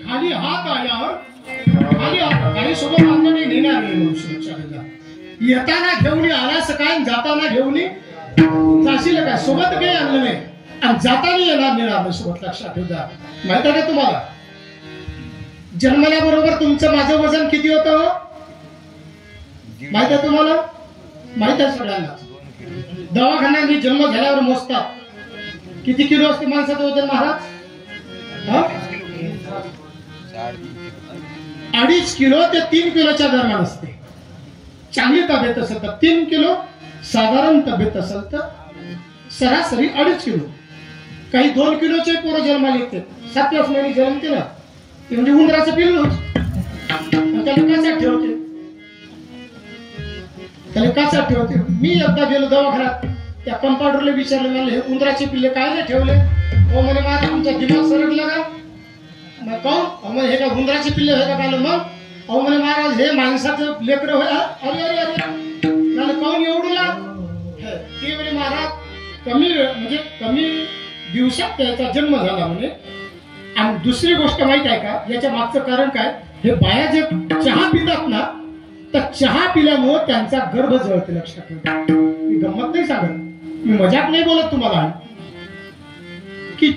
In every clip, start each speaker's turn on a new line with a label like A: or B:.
A: खाली हात आल्यावर खाली हात काही सोबत बांधणी नेणार नाही मनुष्य. येताना घेऊन आला सकाळ, जाताना घेऊन जाशील काय, सोबत काही आणलं नाही आणि जाताना येणार नाही सोबत. लक्षात ठेवा. माहित आहे का तुम्हाला जन्मल्याबरोबर तुमचं माझं वजन किती होतं माहित आहे तुम्हाला? माहित आहे सगळ्यांना. दवाखान्यात जन्म झाल्यावर मोजतात किती किलो असते माणसाचं वजन महाराज? 2.5 किलो ते 3 किलोच्या दरम्यान असते. चांगली तब्येत असेल तर 3 किलो, साधारण तब्येत असेल तर सरासरी 2.5 किलो. काही 2 किलोचे पोरं जन्माला येते. 7 महिने जन्म केला ते म्हणजे उंदराचं पिल्लू. त्याला काचात ठेवते, त्याला काचात ठेवते. मी एकदा गेलो दवाखान्यात, त्या कंपाऊंडरला विचारलं, मला हे उंदराचे पिल्ले काय नाही ठेवले? हो म्हणे माझा तुमचा दिमाग सरकला का? मग काऊन? मग हे का उंदराचे पिल्ले होय का? पाहिलं मग. अहो म्हणे महाराज हे माणसाचं लेकरं होय. अरे अरे अरे मला काऊन एवढं ला? ते म्हणे महाराज कमी दिवसात त्याचा जन्म झाला म्हणे. आणि दुसरी गोष्ट माहित आहे का याच्या मागचं कारण काय? हे बाया जे चहा पितात ना, तर चहा पिल्यामुळे त्यांचा गर्भ जळते. लक्षात ठेवा. मी गंमत नाही सांगत, मी मजाक नाही बोलत तुम्हाला. की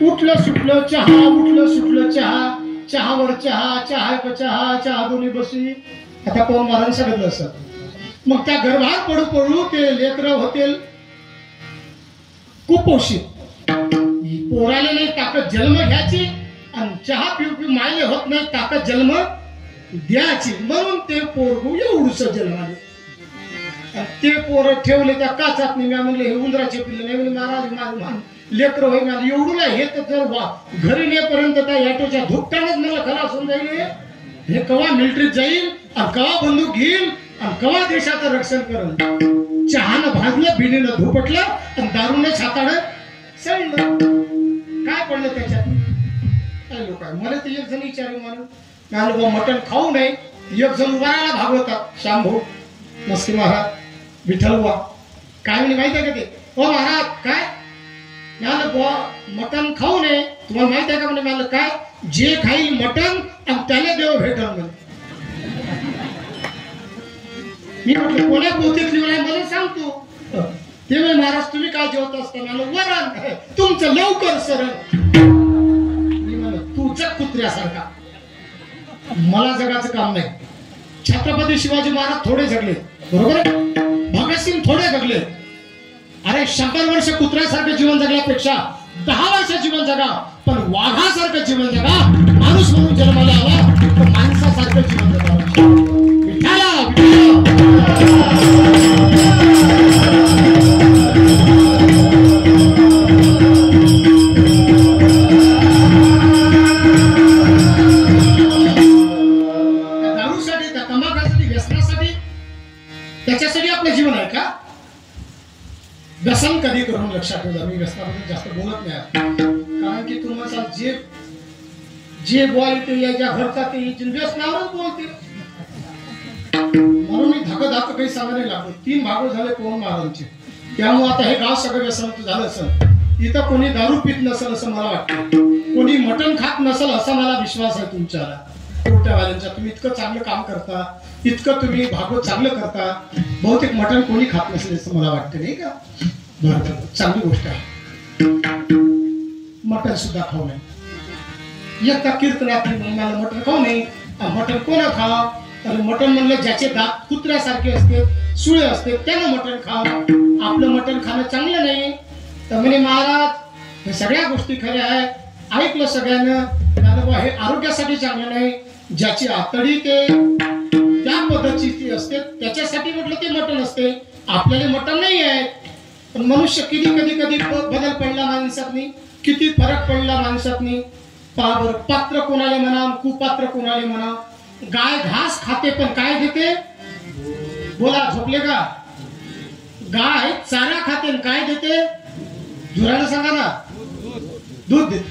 A: उठलं सुटलं चहा, उठलं सुटलं चहा, चहावर चहा, चहा दोन्ही बसी. आता कोण मारण सांगितलं असं. मग त्या गर्भात पडू पडू ते लेकरं होतील कुपोषित. पोराले नाही ताकद जन्म घ्यायची आणि चहा पिऊ पिऊ मायले होत नाही ताकद जन्म द्यायची. म्हणून ते पोरगू एवढूस जन्माले. ते पोरं ठेवले त्या काचात. मी म्हणले हे उंदराचे पिल्ले नाही. म्हणजे महाराज लेकर होई मला एवढं नाही. हे तर जर घरी नेपर्यंत त्या ॲटोच्या धुपटानच मला खलास होऊन जाईल. हे कवा मिलिटरीत जाईल आणि कवा बंदूक घेईल आणि कवा देशाचं रक्षण करेल. चहानं भाजलं, बिडीनं धुपटलं आणि दारूने छाताडं सळलं. काय पडलं त्याच्यात? काय लोक आहे. मला ते एक जण विचारू म्हणून मटण खाऊ नये. एक जण उभारायला भागवतात, शांभू मस्ती महाराज, विठ्ठल बुवा काय म्हणे माहित आहे का ते? हो महाराज काय बुवा मटण खाऊ नये. तुम्हाला माहित आहे का म्हणे? मला काय जे खाईल मटण आणि त्याला देव भेटल म्हणे. मी म्हटलं कोण्या बहुतेक मला सांगतो. ते म्हणे महाराज तुम्ही काय जेवत असता? मला वरण. तुमचं लवकर सरळ. मी म्हणलं तुझ्या कुत्र्यासारखा, मला जगाचं काम नाही. छत्रपती शिवाजी महाराज थोडे जगले, बरोबर. भगतसिंग थोडे जगले. अरे 100 वर्ष कुत्र्यासारखं जीवन जगल्यापेक्षा 10 वर्ष जीवन जगा, पण वाघासारखं जीवन जगा. माणूस म्हणून जन्माला आला तर माणसासारखं जीवन जगावं. दारूसाठी, त्या तंबाखासाठी, व्यसनासाठी, त्याच्यासाठी आपलं जीवन आहे का? व्यसन कधी करून लक्षात ठेवा. मी व्यसनाबद्दल जास्त बोलत नाही, कारण की तुम्हाला जे बोलते याच्या घरचा ते व्यसनावरच बोलते. म्हणून मी धाक काही सांगायला लागलो. 3 भाग झाले कोण महाराजांचे. त्यामुळे आता हे गाव सगळं व्यसन झालं असेल. इथं कोणी दारू पित नसेल असं मला वाटतं. कोणी मटण खात नसेल असा मला विश्वास आहे तुमच्याला कोट्यावाल्यांचा. तुम्ही इतकं चांगलं काम करता, इतकं तुम्ही भागवत चांगलं करता. बहुतेक मटण कोणी खात नसेल असं मला वाटतं, नाही का? बरं, चांगली गोष्ट आहे. मटण सुद्धा खाऊ नये. एकदा कीर्तनात मला मटण खाऊ नये. मटण कोणा खाव? तर मटण म्हणलं ज्याचे दात कुत्र्यासारखे असते, सुळे असते, त्यानं मटण खाव. आपलं मटण खाणं चांगलं नाही. तर म्हणे महाराज हे सगळ्या गोष्टी खऱ्या आहेत. ऐकलं सगळ्यानं. हे आरोग्यासाठी चांगलं नाही. ज्याची आतडी ते त्या पद्धतीची असते त्याच्यासाठी म्हटलं ते मटण असते. आपल्याला मटण नाही आहे. पण मनुष्य कधी बदल पडला माणसातनी, किती फरक पडला माणसातनी. पात्र कोणाला म्हणा, कुपात्र कोणाला म्हणा. गाय घास खाते पण काय देते? बोला, झोपले का? गाय चारा खाते काय देते? जोराला सांगा ना. दूध देते.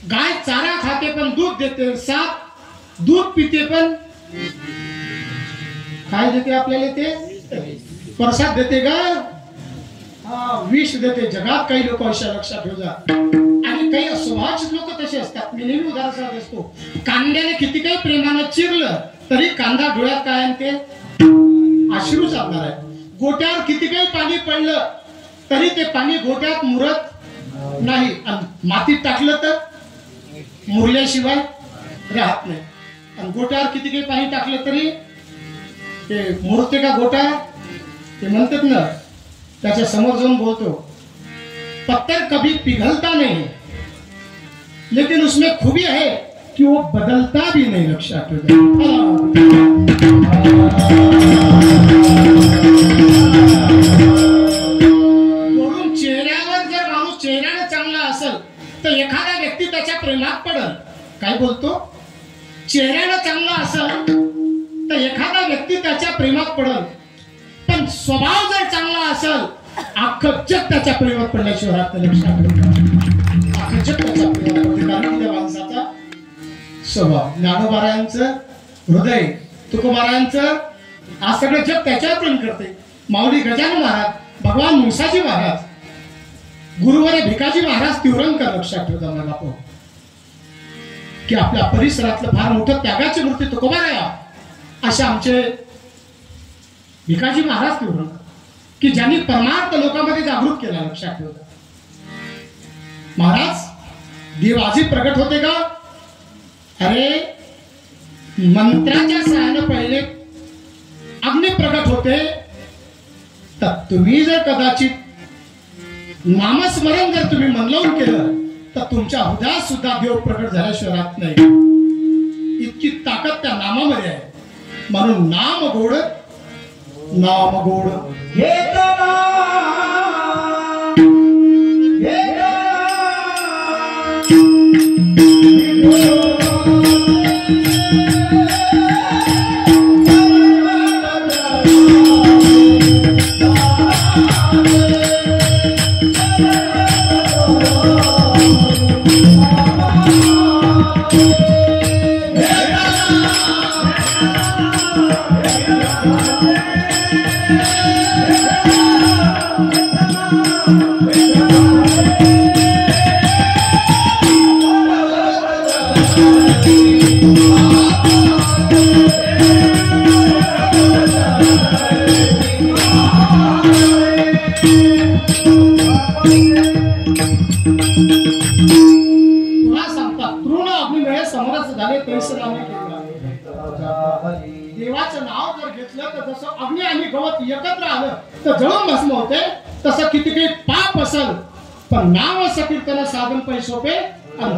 A: गाय चारा खाते पण दूध देते. साप दूध पिते पण काय देते आपल्याला? ते प्रसाद देते का? विष देते जगात. काही लोक अशा लक्षात ठेव जा. आणि काही स्वभावाचे लोक तसे असतात. मी नेहमी उदाहरण सांगत असतो, कांद्याने किती काही प्रेमानं चिरलं तरी कांदा डोळ्यात काय आणि ते अश्रू चालणार आहे. गोट्यावर किती काही पाणी पडलं तरी ते पाणी गोट्यात मुरत नाही. आणि मातीत टाकलं तर मुरल्याशिवाय राहत नाही. आणि गोट्यावर किती काही पाणी टाकलं तरी ते मुरते का गोटा? ते म्हणतात ना, त्याच्या समोर जाऊन बोलतो, पत्थर कभी पिघलता नहीं लेकिन उसमें खूबी है कि वो बदलता भी नहीं. लक्षात वरून चेहऱ्यावर जर माणूस चेहऱ्याने चांगला असेल तर एखादा व्यक्ती त्याच्या प्रेमात पडल. काय बोलतो? चेहऱ्यानं चांगला असेल तर एखादा व्यक्ती त्याच्या प्रेमात पडल. पण स्वभाव जर चांगला असेल अख्खं जग त्याच्या प्रेमात पडल्याशिवाय राहत. लक्षात ठेवा, अख्खं जग त्याच्या प्रेमात पडते. कारण त्या माणसाचा स्वभाव. ज्ञानोबारायांचं हृदय, तुकोबारायांचं आज सगळं जग त्याच्यावर प्रेम करते. माऊली गजानन महाराज, भगवान मुसाजी महाराज, गुरुवारे भिकाजी महाराज तिवरंकर. लक्षात ठेवता मला पाहू की आपल्या परिसरातलं फार मोठं त्यागाची मूर्ती तुकोबाराया असे आमचे भिकाजी महाराज तिवरंकर, की ज्यांनी परमार्थ लोकांमध्ये जागृत केला. लक्षात ठेवता महाराज, देव आजी प्रकट होते का? अरे मंत्राच्या सहाय्याने पहिले अग्नी प्रकट होते. तर तुम्ही जर कदाचित नामस्मरण जर तुम्ही मन लावून केलं तर तुमच्या हृदयात सुद्धा देव प्रकट झाल्याशिवाय राहत नाही. इतकी ताकद त्या नामामध्ये आहे. म्हणून नाम गोड, नाम गोड. देवाचं नाव जर घेतलं तर जसं अग्नी आणि गवत एकत्र आलं तर जळून भस्म होते. तसं किती काही पाप असेल पण नाव कीर्तन साधन पैसोपे एका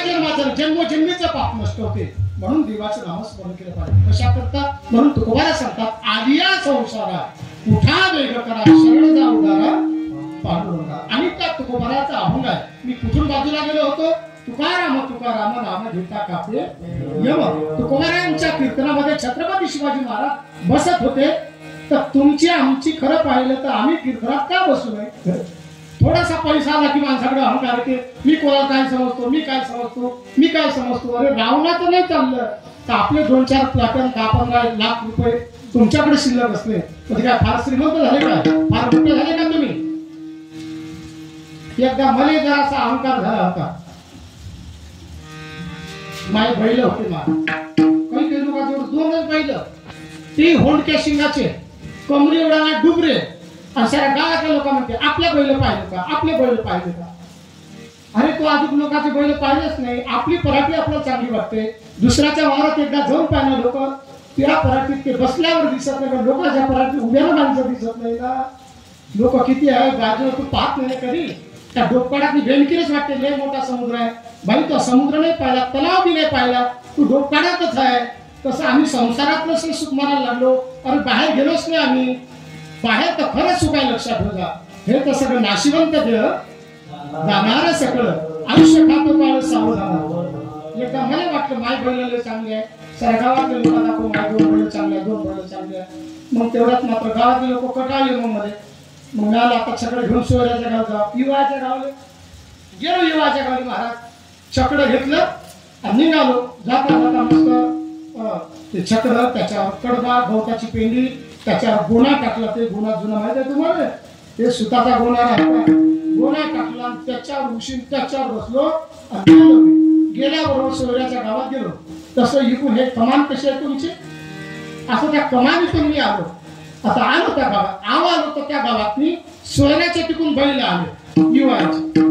A: जन्माचं जन्मोजन्मीचं पाप नष्ट होते. म्हणून देवाचं नामस्मरण केलं पाहिजे. कशा करता? म्हणून तुकोबारा सांगतात, आलिया संसारा उठा वेग करा, शरण जा उदारा पांडुरंगा. आणि त्या तुकोबाराचा अभंग आहे. मी कुठून बाजूला गेलो होतो? तुकाराम तुकाराम नाम घेता कापे यम. तुकोबारांच्या कीर्तनामध्ये छत्रपती शिवाजी महाराज बसत होते. तर तुमची आमची खरं पाहिलं तर आम्ही कीर्तनात का बसू नये? थोडासा पैसा आला की माणसाकडे अहंकार येते. मी कोणाला काय समजतो, मी काय समजतो, मी काय समजतो. अरे रावणाचं नाही चाललं तर आपले 2-4 प्लॅटन 10-15 लाख रुपये तुमच्याकडे शिल्लक असले म्हणजे काय फार श्रीमंत झाले का? फार मोठे झाले का तुम्ही? एकदा मला जरासा अहंकार झाला होता. माय बैल होते काही काही लोकांजवळ 2च बैल, ती होंडक्या शिंगाचे, कमरी एवढा डुबरे. आणि साऱ्या गावातल्या लोक म्हणते आपल्या बैल पाहिलं का, आपले बैल पाहिले का? अरे तो अजून लोकांचे बैल पाहिलेच नाही. आपली पराठी आपल्याला चांगली वाटते. दुसऱ्याच्या वावरात एकदा जाऊन पाहिलं लोक, त्या पराठीत ते बसल्यावर दिसत नाही, लोकांच्या पराठी उभ्यानं माणसं दिसत नाही ना. लोक किती आहे बाजूला तू पाहत नाही कधी. त्या डोकपाड्यातली बेनकीरच वाटते लय मोठा समुद्र आहे. भाई तो समुद्र नाही पाहिला, तलाव बी नाही पाहिला, तू डोकपाड्यातच आहे. तसं आम्ही संसारातलं सुख मानायला लागलो. अरे बाहेर गेलोच नाही आम्ही. बाहेर तर खरंच सुखाय. लक्षात ठेवा, हे तर सगळं नाशिवंत देह जाणार सगळं आयुष्य खातो काळ सावधान. एकदा मला वाटलं माय बैल चांगले आहे. साऱ्या गावातले लोक दाखव माय 2 बैल चांगले आहे, 2 बैल चांगले आहे. मग तेवढ्यात मात्र गावातले लोक कटाळले मग मध्ये. मग मला आता छकडं घेऊन शिवराच्या गावात जाऊ. युवाच्या गावाला गेलो. युवाच्या गावी महाराज छकडं घेतलं आणि निघालो. जाता जाता मस्त ते छकडं, त्याच्यावर कडबा, गवताची पेंडी, त्याच्यावर गोणा टाकला. ते गोणा जुना माहिती आहे तुम्हाला, ते सुताचा गोणा राहता. गोणा टाकला, त्याच्यावर उशीन त्याच्यावर बसलो आणि गेल्याबरोबर सोयऱ्याच्या गावात गेलो. तसं इकून हे कमान कशी आहे तुमची, असं त्या कमानीतून मी आलो. आता आलो त्या गावात, आलो तर त्या गावात मी सोयऱ्याच्या तिकून बैल आले युवाचे.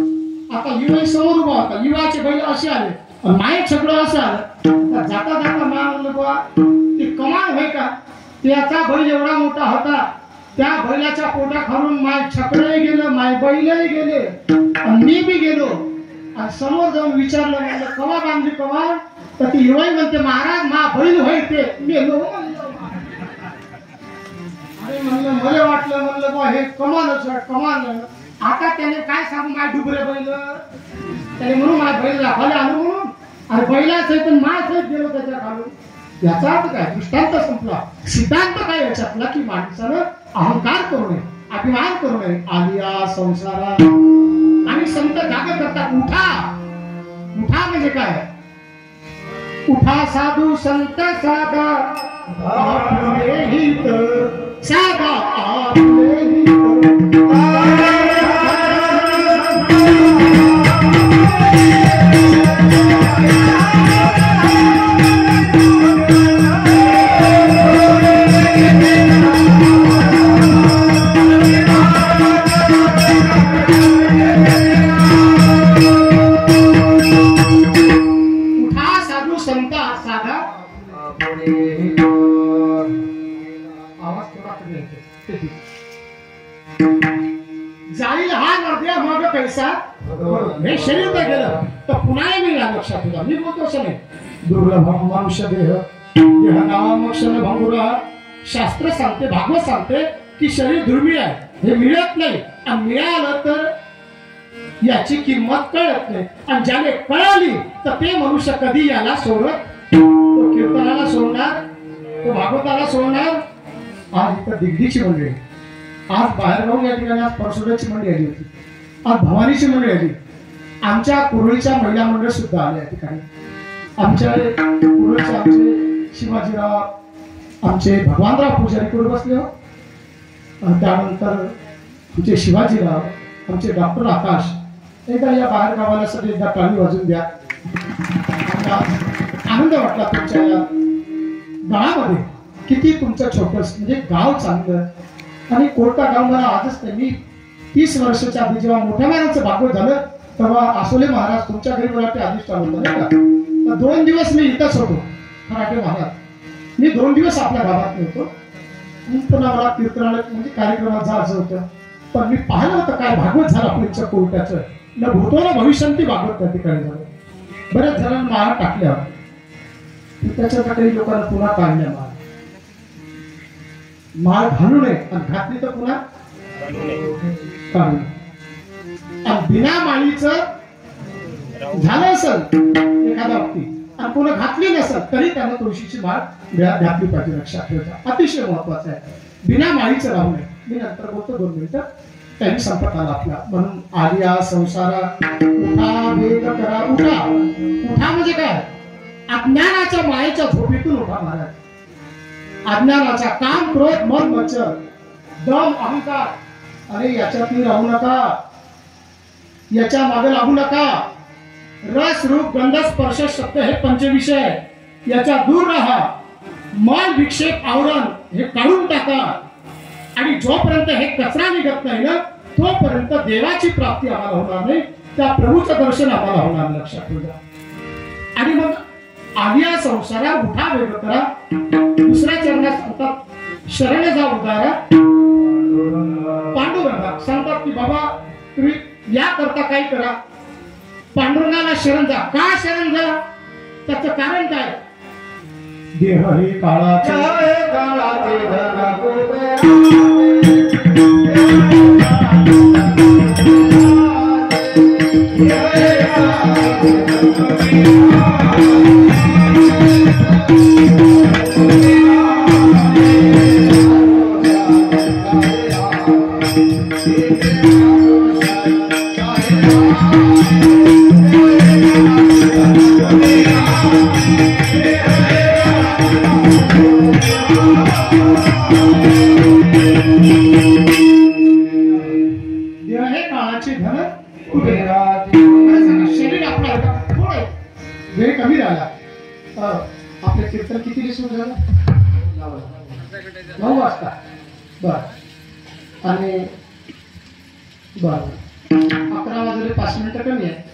A: आता युवा समोर उभा होता, युवाचे बैल असे आले, माय सगळं असं आलं. जाता जाता मा म्हणलं बा ते कमान होय का, त्याचा बैल एवढा मोठा होता, त्या बैलाच्या पोटा खालून माय छकडही गेलं, माय बैलही गेले आणि मी बी गेलो. आणि समोर जाऊन विचारलं, म्हणलं कवा बांधली कवा, तर ती युवाई म्हणते महाराज मा बैल होय ते गेलो. अरे म्हणलं मला वाटलं, म्हणलं बा हे कमालच कमाल. आता त्याने काय सांगू माय डुबरे बैल, त्याने म्हणून माय बैल दाखवले आलो म्हणून. अरे बैला सहित माय सहित गेलो त्याच्या खालून. याचा अर्थ काय, दृष्टांत संपला. सिद्धांत काय याच्यातला की माणसानं अहंकार करू नये, अभिमान करू नये. आलिया संसारा. आणि संत जाग करतात, उठा. उठा म्हणजे काय, उठा साधू संत साधा आपले हित, साधा आपले हित. जाईल हा नद्या मग पैसा. हे शरीर तर गेलं तर पुन्हा मी लक्षात ठेवा, मी बोलतो असं नाही. दुर्लभ मनुष्य देह देह नामक्षण भंगुरा. शास्त्र सांगते, भागवत सांगते की शरीर दुर्मिळ आहे, हे मिळत नाही. आणि मिळालं तर याची किंमत कळत नाही. आणि ज्याने कळाली तर ते मनुष्य कधी याला सोडत, तो कीर्तनाला सोडणार, तो भागवताला सोडणार. आज इथं दिग्गीची मंडळी, आज बाहेर राहून या ठिकाणी आज परसोड्याची मंडळी आली होती, आज भवानीची मंडळी आली, आमच्या कुरळीच्या महिला मंडळ सुद्धा आल्या या ठिकाणी. आमच्या कुरळीचे आमचे शिवाजीराव, आमचे भगवानराव पुजारी पुढे बसले हो. त्यानंतर आमचे शिवाजीराव, आमचे डॉक्टर आकाश. एकदा या बाहेर गावाला एकदा टाळी वाजून द्या. आनंद वाटला तुमच्या या गावामध्ये. किती तुमचं छोटस म्हणजे गाव चांगलं. आणि कोणता गाव मला आजच नाही, मी 30 वर्षाच्या आधी जेव्हा मोठ्या महाराजांचं भागवत झालं तेव्हा आसोले महाराज तुमच्या घरी मला ते अधिष्ठान होतं नाही का. तर 2 दिवस मी इथंच होतो, खराटे महाराज. मी 2 दिवस आपल्या गावात होतो. पुन्हा मला कीर्तनाला म्हणजे कार्यक्रमात जायचं होतं. पण मी पाहिलं होतं काय भागवत झालं आपल्या कोर्टाचं, न भूतो ना भविष्यांती भागवत त्या ठिकाणी झालं. बऱ्याच जणांना माळा टाकल्या, त्याच्या काही लोकांना पुन्हा काढल्या माळ घालू नये. आणि घातली तर पुन्हा काढू नये. आणि बिना माळीचं झालं असेल एखादा व्यक्ती आणि पुन्हा घातली नसेल तरी त्यांना तुळशीची माळ घातली पाहिजे. लक्षात ठेवायचं, अतिशय महत्वाचं आहे. बिना माळीचं राहू नये. मी नंतर बोलतो 2 मिनिटं. त्यांनी संपत आला आपला. म्हणून आलिया संसारा उठा वेद करा. उठा. उठा म्हणजे काय, अज्ञानाच्या मायेच्या झोपेतून उठा महाराज. अज्ञानाचा काम क्रोध मन मच्छर दम अहंकार, अरे याच्यातून राहू नका, याच्या मागे लागू नका. रस रूप गंध स्पर्श शब्द हे पंचविषय, याच्या दूर राहा. मन विक्षेप आवरण हे काढून टाका. आणि जोपर्यंत हे कचरा निघत नाही ना तोपर्यंत देवाची प्राप्ती आम्हाला होणार नाही, त्या प्रभूचं दर्शन आम्हाला होणार. लक्षात ठेवा. आणि मग आलिया संसारा उठा वेग करा. दुसऱ्या चरणात सांगतात शरण जा उदारा. पांडुरंगा सांगतात की बाबा तुम्ही या करता काय करा, पांडुरंगाला शरण जा. का शरण जा, त्याचं कारण काय, देह हे काळाचे
B: Yeah.
A: काळाचे धन कुबेराचे. शरीर आपलं आहे का? थोडं आहे. वेळ कमी राहिला. आपले कीर्तन किती सुरू झालं? 9 वाजता. बर आणि बर 11 वाजले 5 मिनिटं कमी आहे.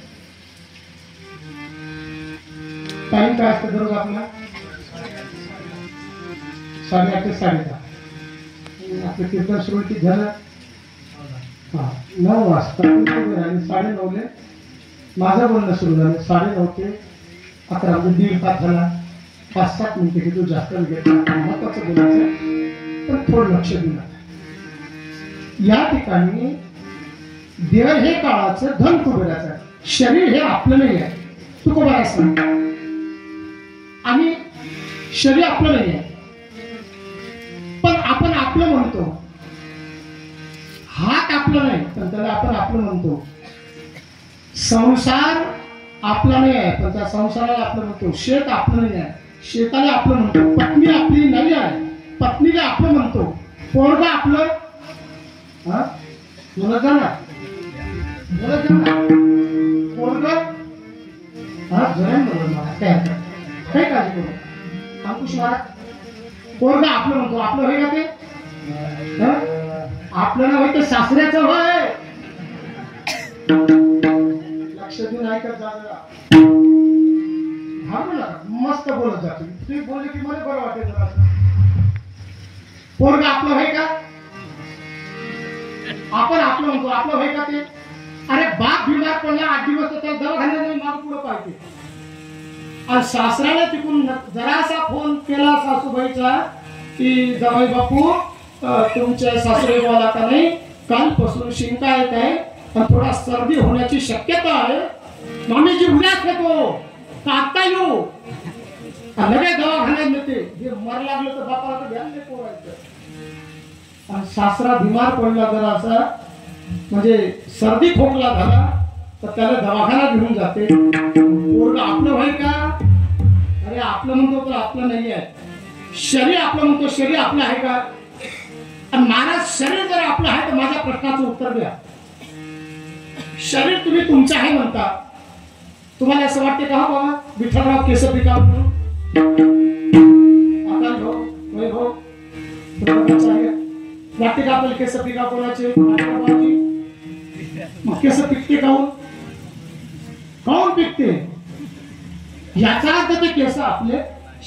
A: टाइम काय असतं दररोज आपला? 8:30 ते 10:30. आपलं कीर्तन सुरू किती झालं? 9 वाजता आणि 9:30 माझं बोलणं सुरू झालं. 9:30 ते 11 म्हणजे 1.5 तास झाला. 5-7 मिनिटं हे तू जास्त महत्वाचं बोलायचं पण थोडं लक्ष देऊ. या ठिकाणी देह हे काळाचं धन कुबेराचं आहे. शरीर हे आपलं नाही आहे. तुकोबा सांग आणि शरीर आपलं नाही आहे पण आपण आपलं म्हणतो. हात आपलं नाही पण त्याला आपण आपलं म्हणतो. संसार आपला नाही आहे पण त्या संसाराला आपलं म्हणतो. शेत आपलं नाही आहे शेताला आपलं म्हणतो. पत्नी आपली नाही आहे पत्नीला आपलं म्हणतो. पोरग आपलं बोलत जा ना पोरग काय काळजी करू अंकुश महाराज. पोरग आपलं म्हणतो. आपलं होय का ते? आपलं ना होय ते सासऱ्याचं होय. लक्ष देऊन ऐकत जा जरा. हा बोला मस्त बोलत जा तुम्ही बोलले की मला बरं वाटेल जरा. पोरग आपलं होय का? आपण आपलं म्हणतो. आपलं होय का ते? अरे बाप बिमार पडला 8 दिवस तर त्याला दवाखान्यात माग पुढं पाहिजे. आणि सासऱ्याला तिकडून जरासा फोन केला सासूबाईचा की जावई बापू तुमच्या सासरे बोला का नाही कालपासून शिंका येत आहे आणि थोडा सर्दी होण्याची शक्यता आहे. आम्ही जी उद्याच येतो का आता येऊ लगेच दवाखान्यात नेते. जे मर लागलं तर बापाला तर ध्यान नाही पोरायचं. आणि सासरा बिमार पडला जरा असा म्हणजे सर्दी खोकला झाला तर त्याला दवाखान्यात घेऊन जाते. पोरग आपलं व्हाय का? अरे आपलं म्हणतो तर आपलं नाही आहे. शरीर आपलं म्हणतो. शरीर आपलं आहे का? आणि महाराज शरीर जर आपलं आहे तर माझ्या प्रश्नाचं उत्तर द्या. शरीर तुम्ही तुमचं आहे म्हणता. तुम्हाला असं वाटते का हो बाबा विठ्ठलराव केस पिकाव वाटते का आपल्याला केस पिका कोणाचे? मग केस पिकते काऊन पिकते? याचा अर्थ ते केस आपले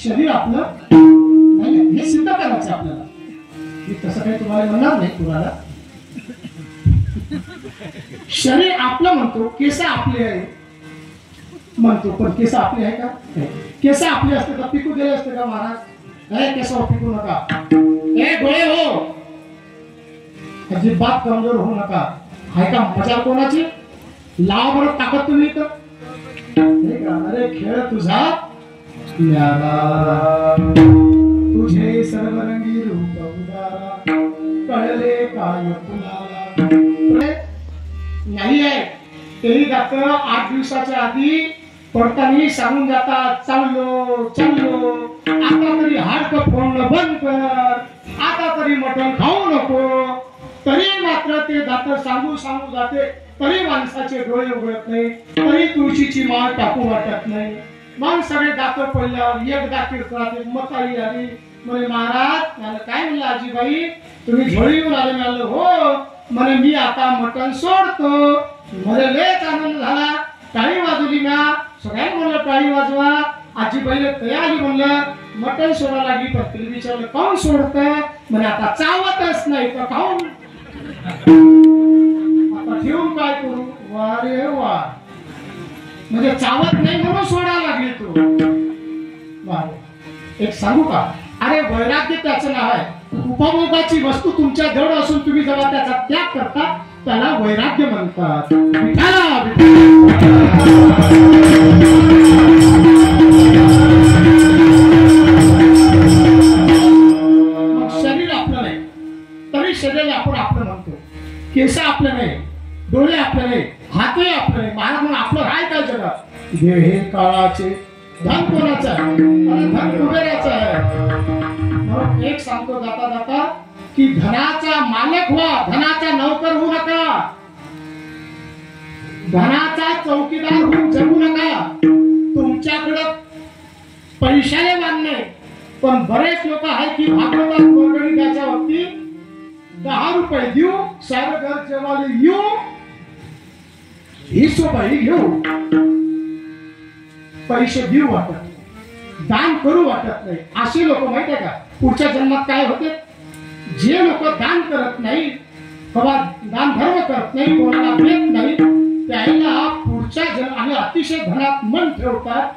A: शरीर आपलं नाही हे सिद्ध करायचं आपल्याला. मी तसं काही तुम्हाला म्हणणार नाही. तुम्हाला शरीर आपलं म्हणतो. केस आपले आहे म्हणतो पण केस आपले आहे का? केस आपले असते तर पिकू दिले असते का महाराज? नाही केसावर पिकू नका. ए डोळे हो अजिबात कमजोर होऊ नका. आहे का मजा कोणाची? लाव बरं ताकद तुम्ही तर. अरे खेळ तुझा तुझे सर्वरंगी रूप उदारा कळले काय कुणाला नाही आहे. तेही जातं 8 दिवसाच्या आधी पडताना सांगून जातात चाललो चाललो आता तरी हाडकं फोडणं बंद कर. आता तरी मटण खाऊ नको. तरी मात्र ते दात सांगू जाते. तरी माणसाचे डोळे उघडत नाही. तरी तुळशीची माळ टाकू वाटत नाही. मग सगळे दात पडल्यावर एकदा कीर्तनात मताई आली म्हणे महाराज मला काय म्हणलं आजीबाई तुम्ही झोळी येऊन आले. म्हणलं हो. म्हणे मी आता मटण सोडतो. मला लयच आनंद झाला. टाळी वाजवली ना सगळ्यांनी म्हणलं टाळी वाजवा. आजीबाईला तयारी म्हणलं मटण सोडा लागली. पण तिला विचारलं काऊन सोडत? म्हणे आता चावतच नाही तर खाऊन आता ठेवून काय करू? वारे वा म्हणजे चावत नाही म्हणून सोडा लागली तू. एक सांगू का? अरे वैराग्य त्याचं नाव आहे. उपभोगाची वस्तू तुमच्या जवळ असून तुम्ही जेव्हा त्याचा त्याग करता त्याला वैराग्य म्हणतात. शरीर आपलं नाही तरी शरीर आपण आपलं म्हणतो. केस आपलं नाही. डोळे आपले नाही. हातही आपलं नाही. महाराज म्हणून आपलं राय काय जगात? हे काळाचे धन कोणाचं आहे? धन कुबेराचं आहे. एक सांगतो जाता जाता की धनाचा मालक व्हा. धनाचा नौकर होऊ नका. धनाचा चौकीदार होऊन जगू नका. तुमच्याकडं पैशाने मान नाही, पण बरेच लोक आहेत की भागवतात वर्गणी द्यायच्या बाबतीत 10 रुपये देऊ, सारे घर जेवायला येऊ, ही सोबाई घेऊ, पैसे देऊ वाटत नाही, दान करू वाटत नाही. असे लोक माहिती आहे का पुढच्या जन्मात काय होते? जे लोक दान करत नाही किंवा दान धर्म करत नाही, कोणाला देत नाही, त्याला पुढच्या जन्म आणि अतिशय धनात मन ठेवतात.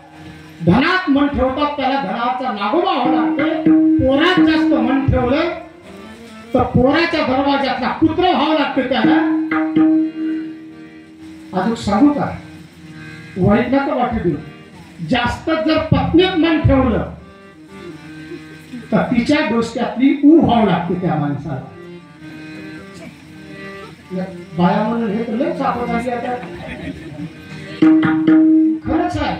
A: धनात मन ठेवतात त्याला धनाचा नागोबा व्हावा लागतो. पोरात जास्त मन ठेवलं तर पोराच्या दरवाजातला कुत्र व्हावं लागतं त्याला. अजून सांगू का? वाईट नका वाटू देऊ. जास्त जर पत्नीत मन ठेवलं तर तिच्या डोसक्यातली ऊ व्हावं लागते त्या माणसाला. बाया म्हणून हे तर लय सापड झाली आता. खरंच आहे,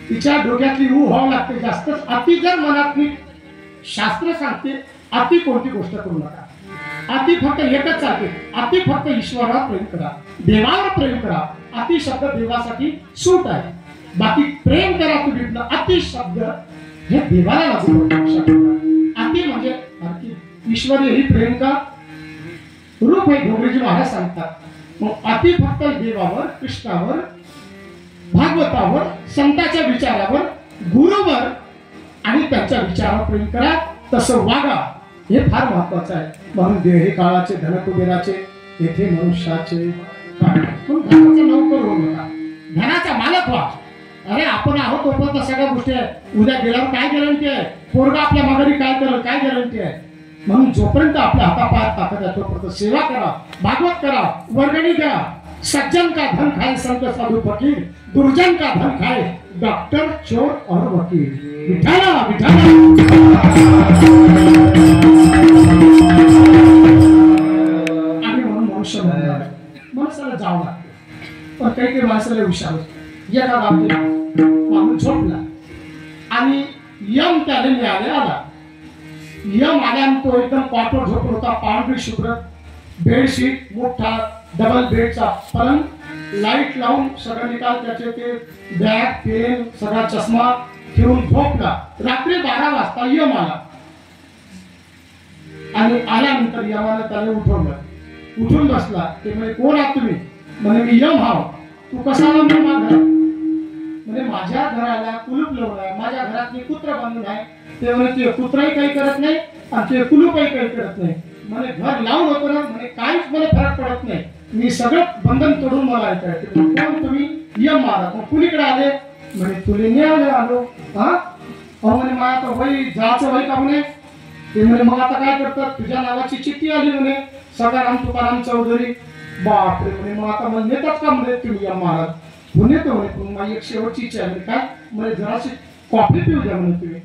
A: तिच्या डोक्यातली ऊ व्हावं लागते जास्त. अति जर मनात शास्त्र सांगते अति कोणती गोष्ट करू नका. अति फक्त एकच चालते, अति फक्त ईश्वरावर प्रेम करा, देवावर प्रेम करा. अति शब्द देवासाठी सूट आहे. बाकी प्रेम करा तुम्ही. अति शब्द हे देवाला लागू पडतो. अति म्हणजे ईश्वरी ही प्रेम का रूप आहे, भोगरीजी महाराज सांगतात. मग अति फक्त देवावर, कृष्णावर, भागवतावर, संतांच्या विचारावर, गुरुवर आणि त्यांच्या विचारावर प्रेम करा. तसं वागा, हे फार महत्वाचं आहे. म्हणून देहे काळाचे धन कुबेराचे, येथे मनुष्याचे. धनाचं नोकर होऊ नका, धनाचा मालक व्हा. अरे आपण आहोत तोपर्यंत सगळ्या गोष्टी आहेत. उद्या गेल्यावर काय गॅरंटी आहे? पोरगा आपल्या माघारी काय करेल काय गॅरंटी आहे? म्हणून जोपर्यंत आपल्या हातापायात ताकद आहे तोपर्यंत सेवा करा, भागवत करा, वर्गणी द्या. सज्जन का धन खाए संत साधू फकीर, दुर्जन का धन खाए डॉक्टर चोर और वकील. विठाला विठाला. आणि म्हणून मनुष्य माणसाला जावं लागते. पण काही काही माणसाला विचार एका बाबतीत माणूस झोपला आणि यम त्याने मिळाले आला. यम आल्यानं तो एकदम कॉटवर झोपत होता. पांढरी शुभ्र बेडशीट, मोठा डबल बेडचा पलंग, लाईट लावून सगळं निकाल त्याचे ते बॅग, पेन, सगळा चष्मा ठेवून झोपला. रात्री 12 वाजता यम आला आणि आल्यानंतर यमाने त्याला उठवलं. उठून बसला. ते म्हणे कोण आहात तुम्ही? म्हणे मी यम हाव. तू कसा आला माझ्या घरात? म्हणजे माझ्या घराला कुलूप लावून आहे, माझ्या घरातली कुत्र बांधून आहे. ते म्हणे ते कुत्रही काही करत नाही आणि ते कुलूपही काही करत नाही. म्हणे घर लावून होतं ना, म्हणे काहीच मला फरक पडत नाही. मी सगळं बंधन तोडून मला येत. कोण तुम्ही? यम महाराज. मग कुणीकडे आले? म्हणे तुले न्यायला आलो. हा म्हणे मग आता वही जायचं वही का? म्हणे ते म्हणे मग आता काय करतात? तुझ्या नावाची चिठ्ठी आली म्हणे, सदाराम तुकाराम चौधरी. बापरे म्हणे मग आता मला नेतात का? म्हणे तुम्ही यम महाराज. पुणे तो म्हणे माझी एक शेवटची इच्छा आहे. काय? म्हणे जराशी कॉफी पिऊ द्या म्हणे तुम्ही.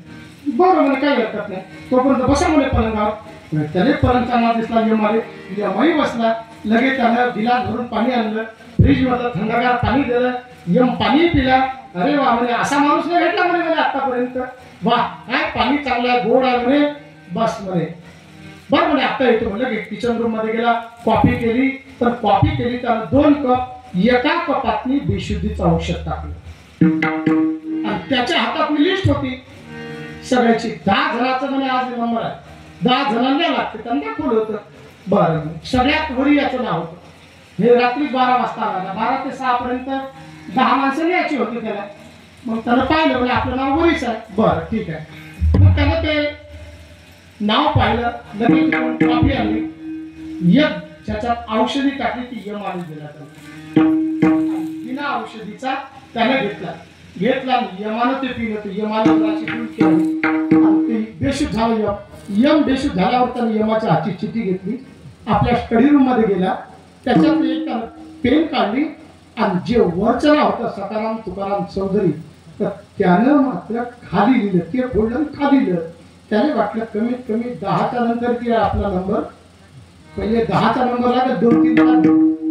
A: बरं म्हणे काही हरकत नाही. तोपर्यंत बसा म्हणे पलंगावर. त्याने पलंगचा नाव दिसला. यमाने यमही बसला. लगेच त्यानं गिलास भरून पाणी आणलं, फ्रीज मधलं थंडगार पाणी दिलं. यम पाणी पिला. अरे वा म्हणे असा माणूस नाही भेटला म्हणे मला आतापर्यंत. वा काय पाणी चांगलं आहे, गोड आहे म्हणे. बस म्हणे बरं म्हणे आता येतो. म्हणलं किचन रूम मध्ये गेला, कॉफी केली. तर कॉफी केली त्यानं 2 कप. एका कपातनी बेशुद्धीचं औषध टाकलं आणि त्याच्या हातात लिस्ट होती सगळ्याची. 10 जणांचा म्हणे आज नंबर आहे. 10 जणांना लागते. त्यांना खोल होतं. बरं सगळ्यात वरी याचं नाव होतं. हे रात्री 12 वाजता आला. 12 ते 6 पर्यंत 10 माणसं यायची होती त्याला. मग त्यानं पाहिलं म्हणजे आपलं नाव वरीच आहे. बरं ठीक आहे. मग त्यानं ते नाव पाहिलं. लगेच कॉफी आणली. एक ज्याच्यात औषधी टाकली ती यम आणि दिला. बिना औषधीचा त्याने घेतला. यमानं ते पिलं. यमानं ते बेशुद्ध झालं. यम बेशुद्ध झाल्यावर त्याने यमाच्या हाती चिठ्ठी घेतली. आपल्या स्टडी रूम मध्ये गेला. त्याच्यात एक पेन काढली आणि जे वरचं नाव होतं सदाराम तुकाराम चौधरी, तर त्यानं मात्र खाली लिहिलं. ते फोडलं खाली लिहिलं. त्याने वाटलं कमीत कमी 10च्या नंतर की आपला नंबर, पहिले 10चा नंबर लागेल, 2-3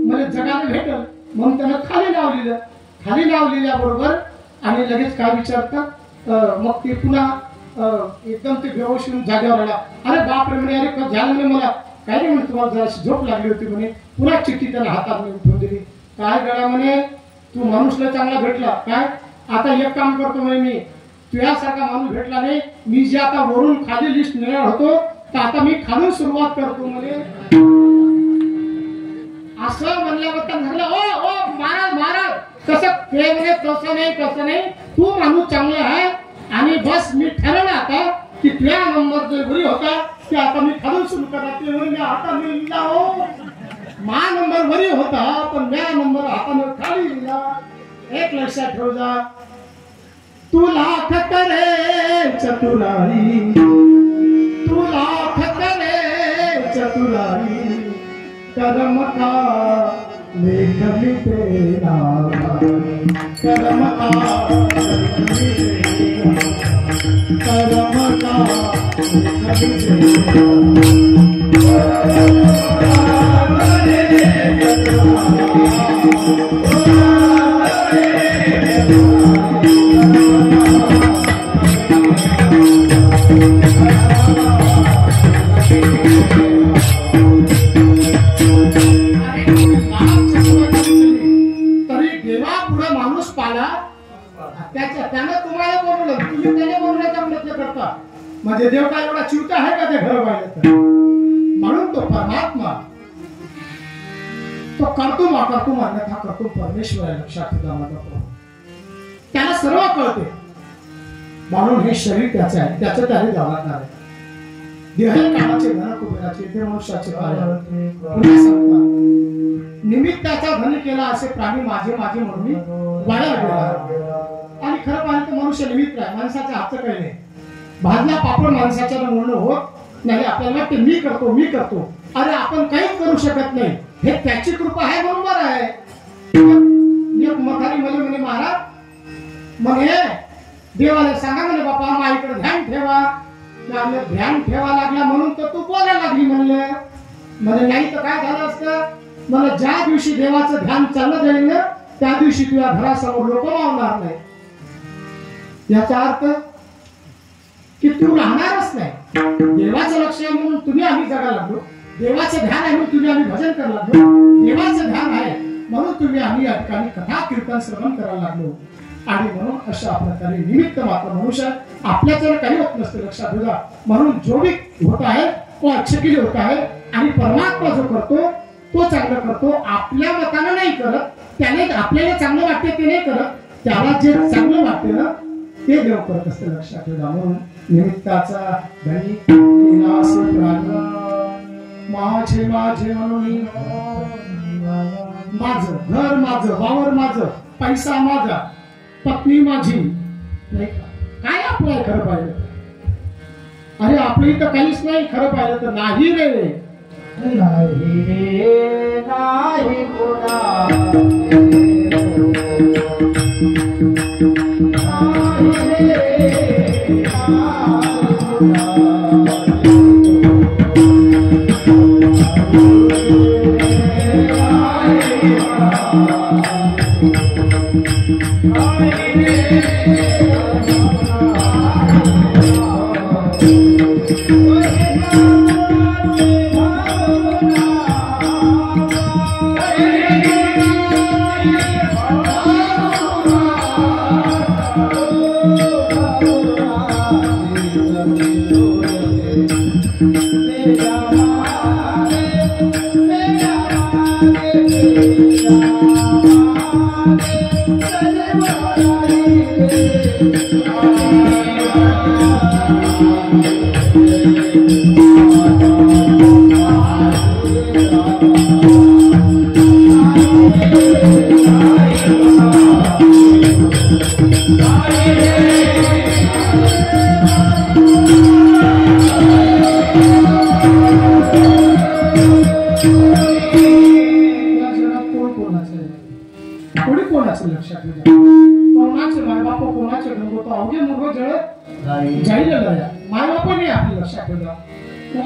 A: म्हणजे जगाला भेटल. म्हणून त्यानं खाली नाव लिहिलं. खाली नाव लिहिल्याबरोबर आणि लगेच काय विचारतात मग ते पुन्हा एकदम ते व्यवस्थित जागेवर आला. अरे बापरे म्हणे, अरे झालं म्हणे मला काय नाही म्हणे, तुम्हाला जरा झोप लागली होती म्हणे. पुन्हा चिठ्ठी त्याला हातात उठवून दिली. काय गळा म्हणे, तू माणूसला चांगला भेटला काय, आता एक काम करतो म्हणे मी, तुझ्यासारखा माणूस भेटला नाही, मी जे आता वरून खाली लिस्ट नेणार होतो तर आता मी खालून सुरुवात करतो म्हणे. असं म्हणल्याबद्दल म्हटलं ओ ओ महाराज महाराज कसं ते म्हणे, तसं नाही, तू माणूस चांगला आहे आणि बस मी ठरवलं आता की तुझ्या नंबर जो घरी होता ते आता मी खालून सुरू करणार. ते म्हणजे आता मी लिहिला हो, मा नंबर वरी होता पण म्या नंबर हाताने खाली लिहिला. एक लक्षात ठेव जा, तुला खतरे चतुराई, तुला खतरे चतुराई, कर्म का लेख तेरा, कर्म का कर्म का लेख त्यानं तुम्हाला बोलवलं, तुम्ही त्याने बोलण्याचा प्रयत्न करता, म्हणजे देव काय एवढा चिवटा आहे का ते घर पाहिलं तर. म्हणून तो परमात्मा तो कर्तुम अन्यथा कर्तुम परमेश्वर आहे. लक्षात ठेवा माझा, त्याला सर्व कळते. म्हणून हे शरीर त्याचे आहे, त्याचं त्याने जबाबदार आहे. देह कामाचे धन कुबेराचे, ते मनुष्याचे कार्य. निमित्ताचा धन केला असे प्राणी माझे माझे म्हणून मी वाया गेला. आणि खरं पाहिलं तर मनुष्य निमित्त आहे, माणसाच्या हातचं काही नाही. भाजला पापड माणसाच्या म्हणणं होत नाही. आपल्याला वाटते मी करतो, अरे आपण काहीच करू शकत नाही, हे त्याची कृपा आहे म्हणून बरं आहे. एक म्हातारी मला म्हणे, महाराज म्हणे देवाला सांगा म्हणे बापा माईकडे ध्यान ठेवा. ध्यान ठेवा लागला म्हणून तर तू बोलायला लागली म्हणले. म्हणे नाही तर काय झालं असतं, मला ज्या दिवशी देवाचं ध्यान चाललं जाईल ना त्या दिवशी तुझ्या घरासमोर लोक मावणार नाही. याचा अर्थ की तू राहणारच नाही. देवाचं लक्ष आहे म्हणून तुम्ही आम्ही जगायला लागलो, देवाचं ध्यान आहे म्हणून तुम्ही आम्ही भजन करायला लागलो, देवाचं ध्यान आहे म्हणून तुम्ही आम्ही या ठिकाणी कथा कीर्तन श्रवण करायला लागलो. आणि म्हणून अशा प्रकारे निमित्त मात्र मनुष्य आपल्याचं काही होत नसते. लक्षात ठेवा. म्हणून जो भी होत आहे तो अच्छे होत आहे आणि परमात्मा जो करतो तो चांगलं करतो. आपल्या मतानं नाही करत, त्याने आपल्याला चांगलं वाटते ते नाही करत, त्याला जे चांगलं वाटते ना ते देव करत असते. लक्षात ठेवा. म्हणून निमित्ताचा धनी माझे माझे म्हणून माझं घर माझं, वावर माझं, पैसा माझा, पत्नी माझी, नाही काय आपलं आहे खरं पाहिलं. अरे आपलं इथं काहीच नाही खरं पाहिलं तर. नाही रे नाही रे नाही कोणा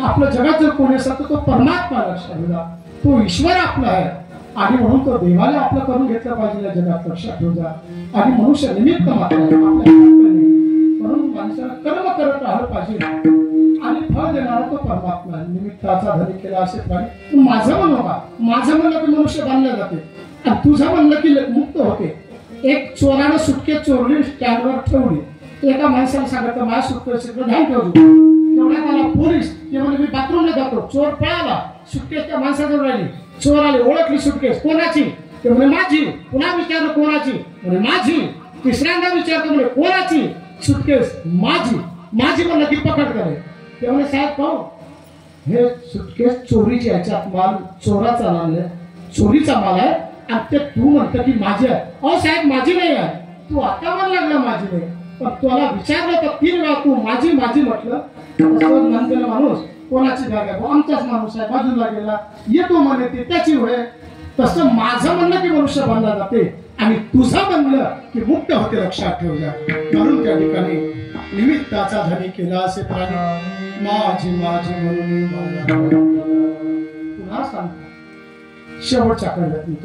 A: आपलं जगात जर कोणी असतं तो परमात्मा. लक्षात ठेवा. तो ईश्वर आपला आहे आणि म्हणून तो देवाला आपलं करून घेतलं पाहिजे जगात. लक्षात ठेवा. आणि मनुष्य निमित्त मात्र आहे, म्हणून माणसाला कर्म करत राहिलं पाहिजे आणि फळ देणारा तो परमात्मा आहे. निमित्ताचा धनी केला असे प्राणी. माझं म्हणू का, माझं म्हणलं की मनुष्य बांधले जाते. आणि तुझं म्हणलं की मुक्त होते. एक चोरानं सुटकेस चोरली, स्टँडवर ठेवली. एका माणसाला सांगितलं माझ्या सुटकेस ध्यान ठेवतो. तेवढ्यात आला पोलीस. ते म्हणजे मी बाथरूमला जातो. चोर पळाला. सुटकेस त्या माणसाजवळ राहिली. चोर आले, ओळखली सुटकेस. कोणाची? ते म्हणे माझी. पुन्हा विचारलं कोणाची? म्हणे माझी. तिसऱ्यांदा विचारतो म्हणे कोणाची? सुटकेस माझी. माझी म्हणलं की पकड करे. ते म्हणे साहेब पाहू हे सुटकेस चोरीची, याच्यात माल चोराचा माल आहे, चोरीचा माल आहे आणि ते तू म्हणतं की माझी आहे. अहो साहेब माझी नाही आहे. तू आता म्हण लागला माझी नाही. पण तुला विचारलं तर 3 वेळा तू माझी माझी म्हटलं. म्हणतेला माणूस कोणाची जागा? आमचाच माणूस आहे, बाजूला गेला, येतो म्हणे ते त्याची होय. तसं माझं म्हणलं की मनुष्य बनला जाते आणि तुझं म्हणलं की मुक्त होते. लक्षात ठेवूया. म्हणून त्या ठिकाणी निमित्ताचा धनी केला असे प्राणी माझी माझी म्हणून पुन्हा सांगतो. शेवटच्या खंडात मी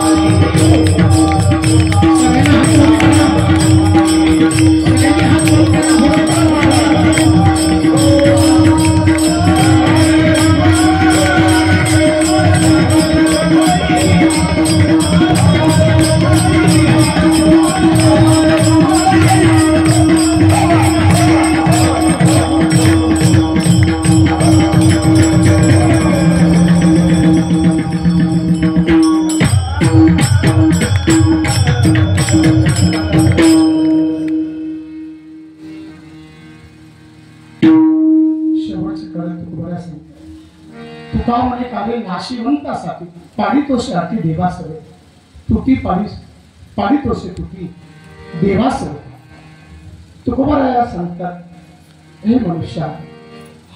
B: Oh,
A: नाशिवंतासाठी पाडितोषे अति देवासवे तुटी पाडितोषे तुटी देवासवे. तुकोबाराया सांगतात, हे मनुष्या,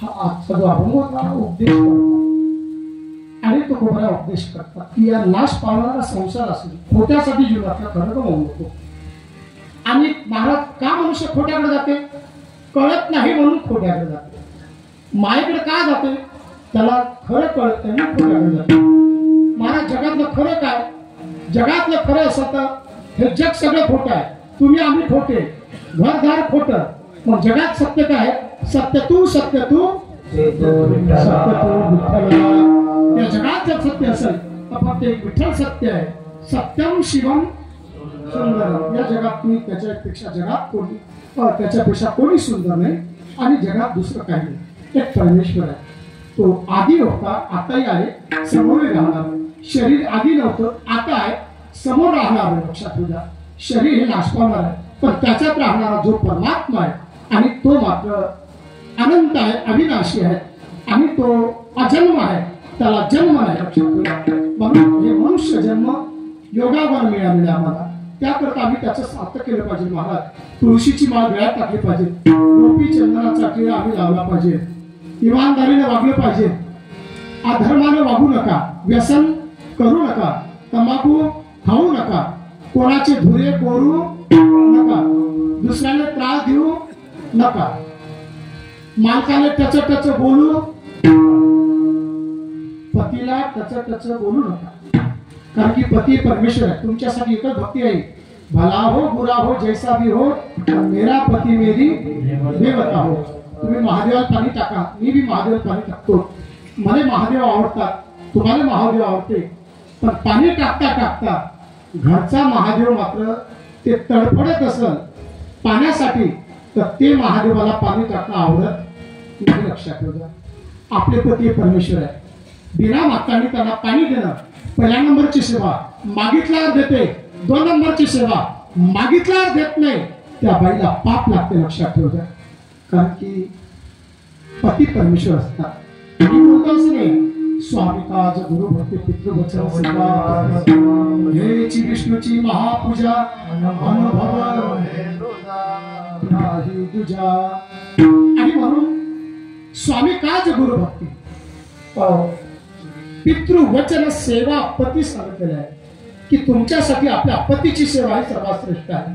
A: हा आजचा जो अभंग होता उपदेश करतात आणि तुकोबारा उपदेश करतात की या नाश पावणारा संसार असेल खोट्यासाठी जीवनातला खरं गमावू नको. आणि महाराज का मनुष्य खोट्याकडे जाते? कळत नाही म्हणून खोट्याकडे जाते. मायेकडे का जाते? त्याला खरं कळत नाही खोट्याकडे जाते. महाराज जगातलं खरं काय? जगातलं खरं असं तर हे जग सगळं खोटं आहे. तुम्ही आम्ही खोटे, घरदार खोटं. मग जगात सत्य काय? सत्य तू विठ्ठला. या जगात जर सत्य असेल तर फक्त एक विठ्ठल सत्य आहे. सत्यम शिवम सुंदर. या जगात मी त्याच्यापेक्षा त्याच्यापेक्षा कोणी सुंदर नाही आणि जगात दुसरं काही नाही. एक परमेश्वर आहे. तो आधी होता, आताही आहे, समोरही राहणार. शरीर आधी नव्हतं, आता आहे, समोर राहणार आहे. लक्षात ठेवा, शरीर हे नाश पावणार आहे पण त्याच्यात राहणारा जो परमात्मा आहे आणि तो मात्र अनंत आहे, अविनाशी आहे आणि तो अजन्म आहे, त्याला जन्म नाही. लक्षात ठेवा. म्हणून हे मनुष्य जन्म योगावर मिळालेला आम्हाला. त्याकरता आम्ही त्याचं सार्थ केलं पाहिजे. महाराज, तुळशीची माळ गळ्यात टाकली पाहिजे, गोपी चंदनाचा टिळा आम्ही लावला पाहिजे, इमानदारीने वागलं पाहिजे, अधर्माने वागू नका, व्यसन करू नका, तंबाखू खाऊ नका, कोणाचे धुरे कोरू नका, दुसऱ्याला त्रास देऊ नका, मालकाने टच बोलू, पतीला टच बोलू नका. कारण की पती परमेश्वर आहे. तुमच्यासाठी एकच भक्ती आहे, भला हो बुरा हो जैसा भी हो मेरा पती मेरी देवता हो. तुम्ही महादेवाला पाणी टाका, मी बी महादेवाला पाणी टाकतो. मला महादेव आवडतात, तुम्हाला महादेव आवडते, पण पाणी टाकता टाकता घरचा महादेव मात्र ते तडफडत असेल पाण्यासाठी तर ते महादेवाला पाणी टाकणं आवडत नाही. लक्षात ठेवा, आपले पती परमेश्वर आहे. बिना मागताना त्यांना पाणी देणं पहिल्या नंबरची सेवा. मागितल्यावर देते. 2 नंबरची सेवा, मागितल्यावर देत नाही त्या बाईला पाप लागते. लक्षात ठेवा, कारण की पती परमेश्वर असतात. बोलतोच नाही, स्वामी काज गुरु भक्ती पितृवचन सेवा हेची विष्णूची महापूजा अनुभव नाही तुझा. आणि म्हणून स्वामी काज गुरु भक्ती पितृवचन सेवा पती सांगितलेलं आहे की तुमच्यासाठी आपल्या पतीची सेवा ही सर्वात श्रेष्ठ आहे.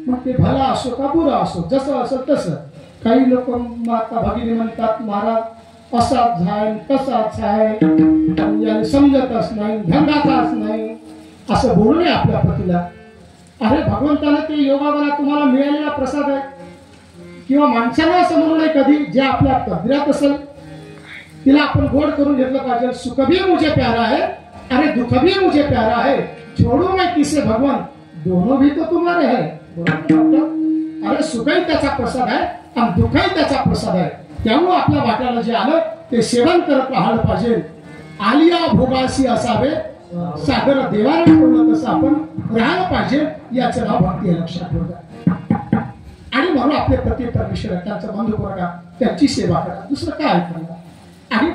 A: मग ते भला असो का बुरा असो, जसं असेल तसं. काही लोक माता भगिनी म्हणतात, महाराज असाच आहे तसाच आहे, समजतच नाही, धंदाचाच नाही, असं बोलू नये आपल्या पतीला. अरे भगवंताने ते योगाबला तुम्हाला मिळालेला प्रसाद आहे. किंवा माणसाला असं म्हणू नये कधी, जे आपल्या तद्रात असेल तिला आपण गोड करून घेतलं पाहिजे. सुख भी मुझे प्यारा है, अरे दुख भी मुझे प्यारा है, छोड़ू मैं किसे भगवान, दोनों भी तो तुम्हारे है. अरे सुखही त्याचा प्रसाद आहे आणि दुःखही त्याचा प्रसाद आहे. त्यामुळे आपल्या वाट्याला जे आलं ते सेवन करत राहायला पाहिजे. आलिया भोगाशी असावे, सागर देवाने ठेवलं तसं आपण राहायला पाहिजे. याचं नाव भक्ती आहे. लक्षात ठेवा. आणि म्हणून आपले पती परमेश्वर त्यांचा बंधू करा, त्यांची सेवा करा, दुसरं काय करा. आणि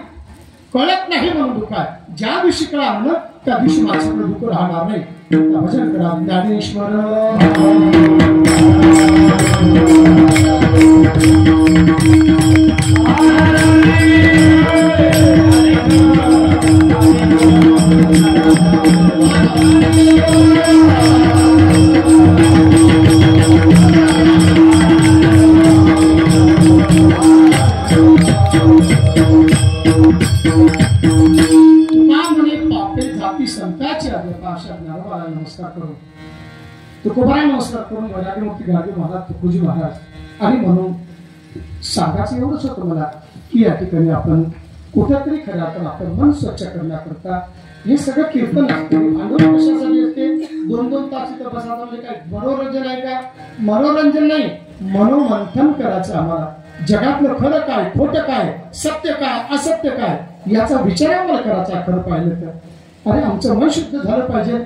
A: कळत नाही म्हणून दुःख आहे. ज्या दिवशी कळणार त्या दिवशी माझ्याकडे दुःख राहणार नाही. भजन करा ज्ञानेश्वर. नमस्कार करू तुकोबारा, नमस्कार करून वैराग्य मुक्ती गाडगे महाराज, तुकोजी महाराज. आणि म्हणून सांगायचं एवढंच होतं मला की या ठिकाणी आपण कुठेतरी खरं तर आपण मन स्वच्छ करण्याकरता हे सगळं कीर्तन असते. भांडवल कशासाठी असते? 2-2 तास इथं बसा. म्हणजे काय मनोरंजन आहे का? मनोरंजन नाही, मनोमंथन करायचं आम्हाला. जगातलं खरं काय, खोटं काय, सत्य काय, असत्य काय याचा विचार आम्हाला करायचा. खरं पाहिलं तर अरे आमचं मन शुद्ध झालं पाहिजे.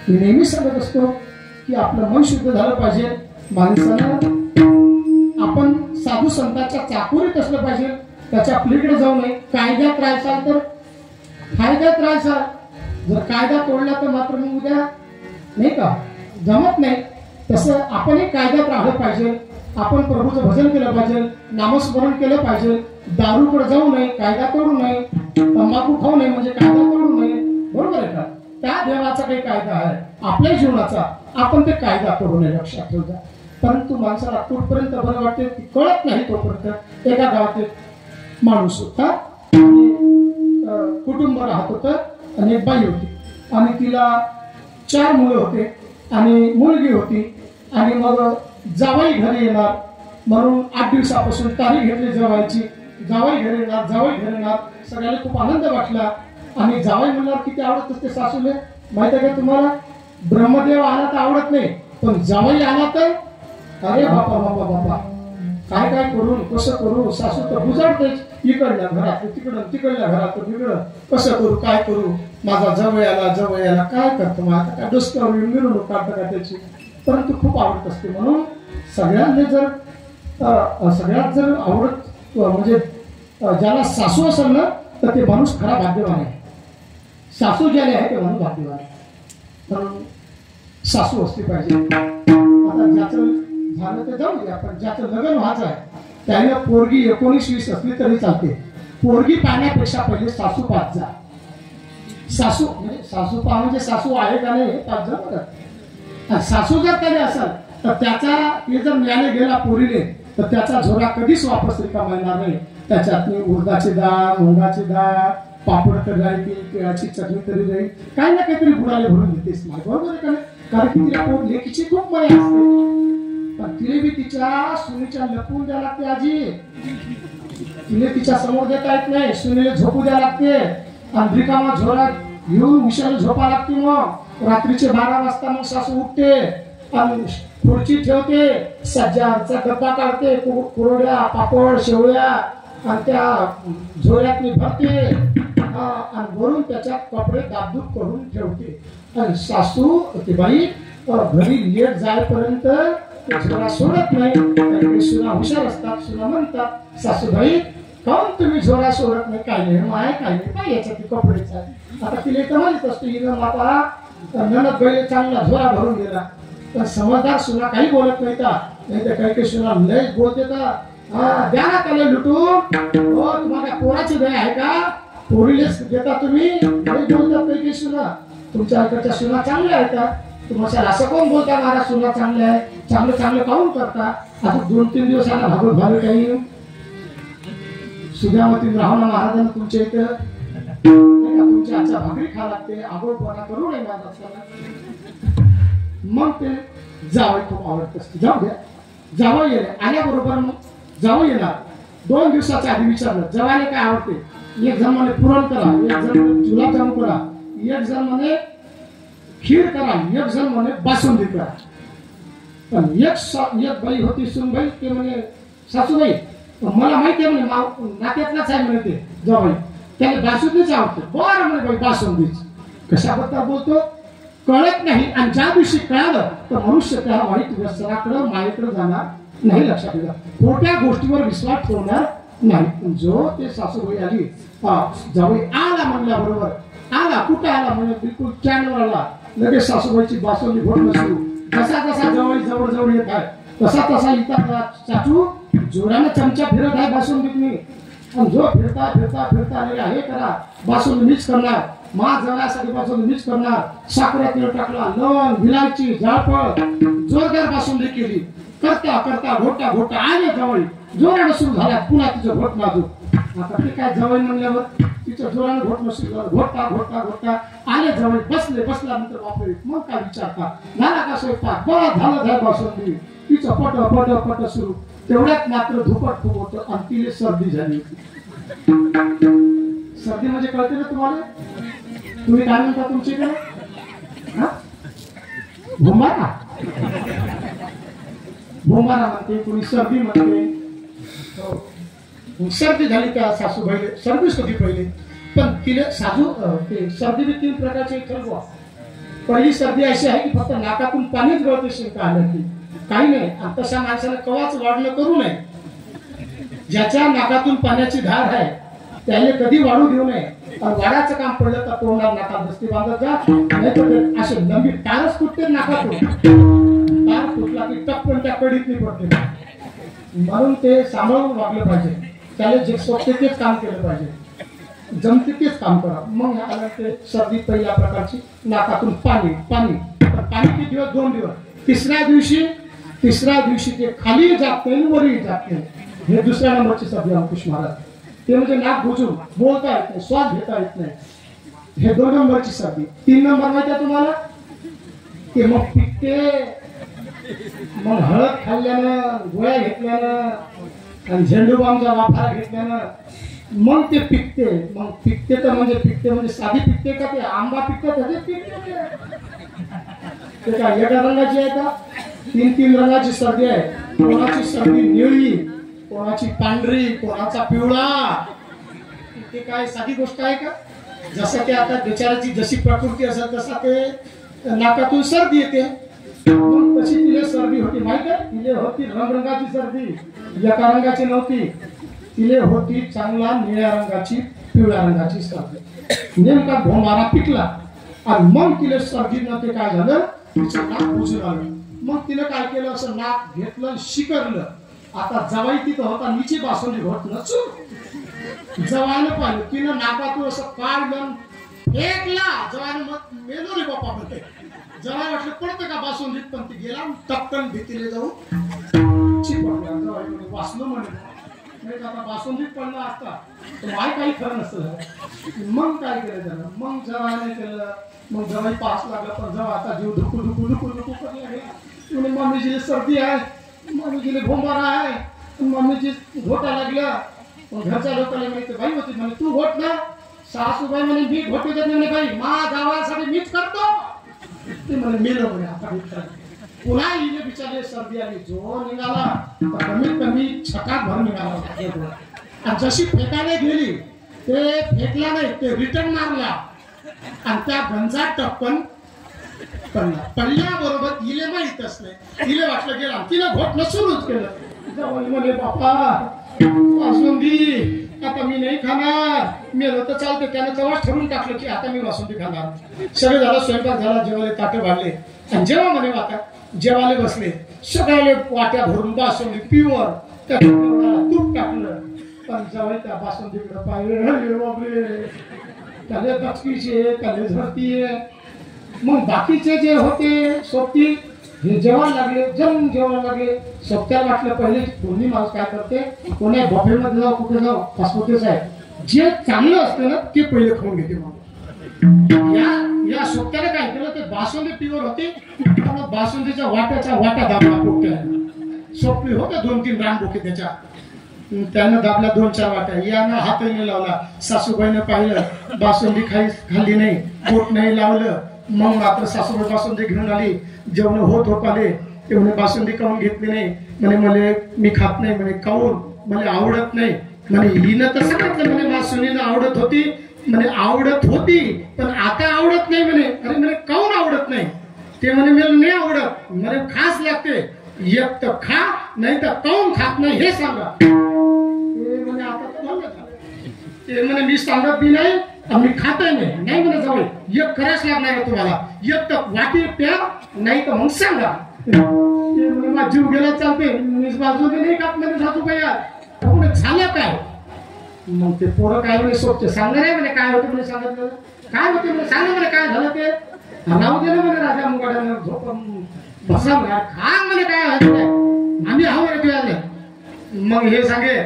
A: मी नेहमी सांगत असतो की आपलं मन शुद्ध झालं पाहिजे. माणसानं आपण साधू संतांच्या चाकोरीत असलं पाहिजे, त्याच्या पलीकडे जाऊ नये. कायद्यात राहायचा तर कायद्यात राहायचा. जर कायदा तोडला तर मात्र मग उद्या नाही का जमत नाही. तसं आपणही कायद्यात राहिलं पाहिजे. आपण प्रभूचं भजन केलं पाहिजे, नामस्मरण केलं पाहिजे, दारूकडे जाऊ नये, कायदा तोडू नये, तंबाखू खाऊ नये म्हणजे कायदा तोडू नये. बरोबर आहे का? त्या देवाचा काही कायदा आहे आपल्या जीवनाचा, आपण ते कायदा तोडू नये, लक्षात ठेवता. परंतु माणसाला कुठपर्यंत बरं वाटते ती कळत नाही. तोपर्यंत एका गावात एक माणूस होता, कुटुंब राहत होतं आणि एक बाई होती आणि तिला 4 मुलं होते आणि मुलगी होती. आणि मग जावई घरी येणार म्हणून 8 दिवसापासून तारीख घेतली जावायची. जावई घरी येणार, जावई घरी येणार. सगळ्यांना खूप आनंद वाटला. आणि जावई म्हणल्यावर किती आवडत असते सासूले माहिती आहे का तुम्हाला? ब्रह्मदेव आला तर आवडत नाही, पण जावई आला तर अरे बापा बापा बापा काय काय करू, कसं करू. सासू तर बुजाडतेच, इकडल्या घरात तिकडं, तिकडल्या घरात तिकडं, कसं करू, काय करू. माझा जवळ आला काय करतो मग आता काय डोसक्यावर मिरवणूक काढतं का त्याची. परंतु खूप आवडत असते. म्हणून सगळ्यांनी सगळ्यात जर आवडत म्हणजे ज्याला सासू असेल ना तर ते माणूस खरा भाग्यवान आहे. सासू ज्याने आहे ते माणूस भाग्यवान आहे. म्हणून सासू असली पाहिजे. आता ज्याचं झालं ते जाऊ दे, आपण ज्याचं लग्न व्हायचं आहे त्याने पोरगी 19-20 असली तरी चालते. पोरगी पाहण्यापेक्षा पहिले सासू पाहत जा. सासू म्हणजे सासू पाहा म्हणजे सासू आहे का नाही हे पाहत जा बरं. सासू जर त्याने असेल तर त्याचा हे जर मिळाले गेला पोरीने तर त्याचा झोरा कधीच वापस रिकामा येणार नाही. त्याच्यात उडदाची डाळ, मुंगाची डाळ, पापड तरी राहील, केळाची चटणी तरी राहील, काही ना काहीतरी बुडाले भरून देतेस नाही. बरोबर आहे का नाही? कारण की तिला लेकीची खूप माया असते, पण तिने बी तिच्या सुनीच्या लपवून द्या लागते. आजी तिने तिच्या समोर देता येत नाही, सुनीला झोपू द्या लागते. आणि रिकामा झोरा घेऊन उशाला झोपा लागते. मग रात्रीचे 12 वाजता मग सासू उठते आणि खुर्ची ठेवते, सज्जाचा डब्बा काढते, कुरड्या, पापड, शेवळ्या आणि त्या झोळ्यात भरते आणि वरून त्याच्यात कपडे दाबदूब करून ठेवते. आणि सासू ती बाई घरी लेट जायपर्यंत झोळा सोडत नाही. सुना हुशार असतात, सुना म्हणतात सासूबाई काऊन तुम्ही झोळा सोडत नाही? काय नाही माय, काय नाही काय याच्यात कपडेचा. आता तिला तर माहित असतो हिनं माता ननद बैल चांगला झोळा भरून गेला. पण समजदार सुना काही बोलत नाही का? नाही तर काही सुना लय बोलते का द्या ना त्याला लुटून. हो तुम्हाला पोराची दया आहे का? पोरीलेच देता तुम्ही? बोलतात काही सुना. तुमच्या इकडच्या सुना चांगल्या आहेत का? तुम्हाला असं कोण बोलता मला सुना चांगल्या आहे? चांगलं चांगलं काऊन करता? आता 2-3 दिवसाला भागवत भावे काही सुद्यावती राहणं महाराजांना तुमच्या इथं तुमच्या आजच्या भाकरी खा लागते, आगोळपणा करू नये माझा. मग ते जावई खूप आवडत असते. जाऊ द्या. जावई येणे आल्याबरोबर मग जावई येणार. 2 दिवसाच्या आधी विचारलं जवायला काय आवडते. एक जण म्हणे पुरण करा, एक जण म्हणे गुलाबजाम करा, एक जण म्हणे खीर करा, एक जण म्हणे बासुंदी करा. पण एक बाई होती सुनबाई, ते म्हणे सासूबाई मला माहिती आहे म्हणे नात्यातलाच आहे म्हणे ते जावई, त्याला बासुंदीच आवडते. बरं म्हणे बाई बासुंदीच. कशाबद्दल बोलतो कळत नाही. आणि ज्या दिवशी कळालं तर मनुष्य त्या वाईट व्यसनाकडे मायेकडे जाणार नाही. लक्षात ठेवा, खोट्या गोष्टीवर विश्वास ठेवणार नाही. जो ते सासूबाई आली, जावई आला म्हणल्याबरोबर आला. कुठं आला म्हणजे बिलकुल कॅनवर आला. लगेच सासूबाईची बासुंदी घोटणं सुरू. जसा जसा जावई जवळ जवळ येत आहे तसा तसा इथं चाचू जोराने चमचा फिरत आहे बासुंदीतनी. आणि जो फिरता फिरता फिरता हे करा बासुंदी मीच करणार, मा जवळसाठी बासुंदी मीच करणार. साखरेत तेल टाकला, लवंग, विलायची, जायफळ, जोरदार बासुंदी केली. करता करता घोटा घोटा आले जवळ जोराने सुरू झाला. पुन्हा तिचं घोट नाजू. आता ते काय जवळ म्हणल्यावर तिचं जोराने घोटणं सुरू झालं. घोटा घोटा घोटा आले जवळ बसले. बसल्यानंतर बापरे मग काय विचारता झाला का स्वयंपाक? बरं झालं झालं बासुंदी. तिचं पट पट पट सुरू. तेवढ्यात मात्र धुपट खूप होतं आणि तिने सर्दी झाली. सर्दी म्हणजे कळते ना तुम्हाला? तुम्ही काय म्हणता तुमच्याकडे? भुमारा भुमारा म्हणते, कोणी सर्दी म्हणते. सर्दी झाली त्या सासूबाईले. सर्दीच होती पहिले, पण तिने साजू ते सर्दी 3 प्रकारचे ठरवा. पहिली सर्दी अशी आहे की फक्त नाकातून पाणीच गळते शिंका आलं की काही नाही. आणि तशा माणसाला कवाच वाढणं करू नये. ज्याच्या नाकातून पाण्याची धार आहे त्याने कधी वाढू देऊ नये. आणि वाढायचं काम पडलं तर तोंडात नाका दस्ती बांधत जा, नाही तर असे लंबी तारच तुटते नाकातून. तार तुटला की टपकन त्या कडीत नाही पडते. म्हणून ते सांभाळून वागलं पाहिजे. त्याला जे सोपते तेच काम केलं पाहिजे, जमते तेच काम करा. मग आला ते सर्दी पहिल्या प्रकारची, नाकातून पाणी पाणी पाणी. किती दिवस? 2 दिवस. तिसऱ्या दिवशी ते खाली जात नाही, वरही जात नाही. हे दुसऱ्या नंबरची सर्दी अंकुश महाराज. ते म्हणजे नाक बुजून बोलता येत नाही, श्वास घेता येत नाही. हे 2 नंबरची सर्दी. 3 नंबर माहिती आहे तुम्हाला? ते मग पिकते, मग हळद खाल्ल्यानं, गोळ्या घेतल्यानं आणि झेंडूबामचा वाफा घेतल्यानं मग ते पिकते. मग पिकते तर म्हणजे साधी पिकते का? ते आंबा पिकते त्याचे पिकते. ते काय एका रंगाची आहे का? 3 रंगाची सर्दी आहे. कोणाची सर्दी निळी, कोणाची पांढरी, कोणाचा पिवळा. ते काय साधी गोष्ट आहे का? जसं की आता बिचाराची जशी प्रकृती असेल तसा ते नाकातून सर्दी येते. मग तशी तिला सर्दी होती. माहिती आहे? तिला होती रंगरंगाची सर्दी, एका रंगाची नव्हती. तिले होती चांगला निळ्या रंगाची, पिवळ्या रंगाची सर्दी. नेमका भोमारा पिकला आणि मग तिला सर्दीनं ते काय झालं, तिचं नाक बुजून आलं. मग तिने काय केलं, असं नाक घेतलं, शिकरलं. आता जवाई तिथं होता, नीची बासुंदी घोट नसून जवायनं पाहिलं. तिनं नाकातून असं काढलं, फेकला. जवायनं मग मेलो रे बाप्पा म्हणते. जवाय वाटलं पडतं का बासुंदीत, पण ती गेला टपकन भीतीले जाऊन चिपटला. जवाई म्हणजे वाचलं म्हणे. आता बासुंदीत पडला असता तर माय काही खरं नसतं. मग काय केलं त्यानं? मग जवायने केलं. मग जवाई पास लागला. पण जेव्हा आता जीव धुकू धुकू धुकू धुकू करले, मम्मीची सर्दी आहे, मम्मीची भोंबारा आहे, मम्मीची घोटा लागल्या. घरच्या लोकांना म्हणे बाई होती, म्हणे तू घोट ना. सासूबाई म्हणे मी घोटू देत नाही बाई, मा गावासाठी मीच करतो. ते म्हणे मेलं म्हणे. आता पुन्हा हिने बिचारे सर्दी आली. जो निघाला कमीत कमी छटाक भर निघाला. आणि जशी फेकायला गेली ते फेकला नाही, ते रिटर्न मारला आणि त्या गंजात टप्पन पडला. पडल्याबरोबर हिले माहीतच नाही. तिला वाटलं गेला, तिला घोटणं सुरूच केलं. जवळ म्हणे बाप्पा वासुंदी आता मी नाही खाणार. मेलो तर चालते. त्यानं तेव्हा ठरवून टाकलं की आता मी वासुंदी खाणार. सगळं झालं, स्वयंपाक झाला, जेवायला ताटं वाढले. आणि जेव्हा म्हणे आता जेवायला बसले, सगळ्याले वाट्या भरून बासुंदी प्युअर, त्या तूप टाकलं. पण जवळ त्या बासुंदीकडे पाहिजे बापरे, त्याले कचकीचे, त्याले झरतीये. मग बाकीचे जे होते सोबती हे जेवण लागले, जेवण लागले. सोबत्याला वाटलं पहिले दोन्ही माणूस काय करते, कोणा बॉफेमध्ये जाऊ, कुठे जाऊ, पासपोर्टच आहे, जे चांगलं असतं ना ते पहिले खाऊन घेते. मग या सोबत्याने काय केलं, ते बासुंदी प्युअर होती. बासुंदीच्या वाटा दाबला पोट्या. सोपली होते 2-3 रानबोके त्याच्या. त्यानं दाबल्या 2-4 वाट्या. यानं हाताने लावला. सासूबाईनं पाहिलं, बासुंदी खाल्ली नाही, पोट नाही लावलं. मग मात्र सासूबाई बासुंदी घेऊन आली. जेवण होत आले. ते म्हणे बासुंदी काऊन घेतली नाही? म्हणे मला मी खात नाही. म्हणे काऊन? मला आवडत नाही. म्हणे हिनं तसं म्हटलं. म्हणे माझ्या सुनीनं आवडत होती. म्हणे आवडत होती पण आता आवडत नाही. म्हणे अरे म्हणे काऊन आवडत नाही? ते म्हणे मला नाही आवडत. म्हणे खास लागते. एक तर खा, नाही तर काऊन खात नाही हे सांगा. ते म्हणे आता तर झालं. ते म्हणे मी सांगत बी नाही आम्ही खातही नाही. म्हणे जवळ एक करायच लागणार आहे तुम्हाला. एक तर वाटी प्या, नाही तर मग सांगा. ते म्हणे माझा जीव गेला चालते, मी बाजूने नाही खात. म्हणजे सासूबाई झालं काय? मग ते पोरं काय म्हणे सोबते सांगणार आहे. म्हणे काय होते? म्हणे सांगितलं काय होते? म्हणे सांगा म्हणे काय झालं ते. राहू दे ना म्हणे राजा मुगाड्यानं झोप बसा म्हणे. खा म्हणे काय आम्ही हवं रे तुझ्याला. मग हे सांगे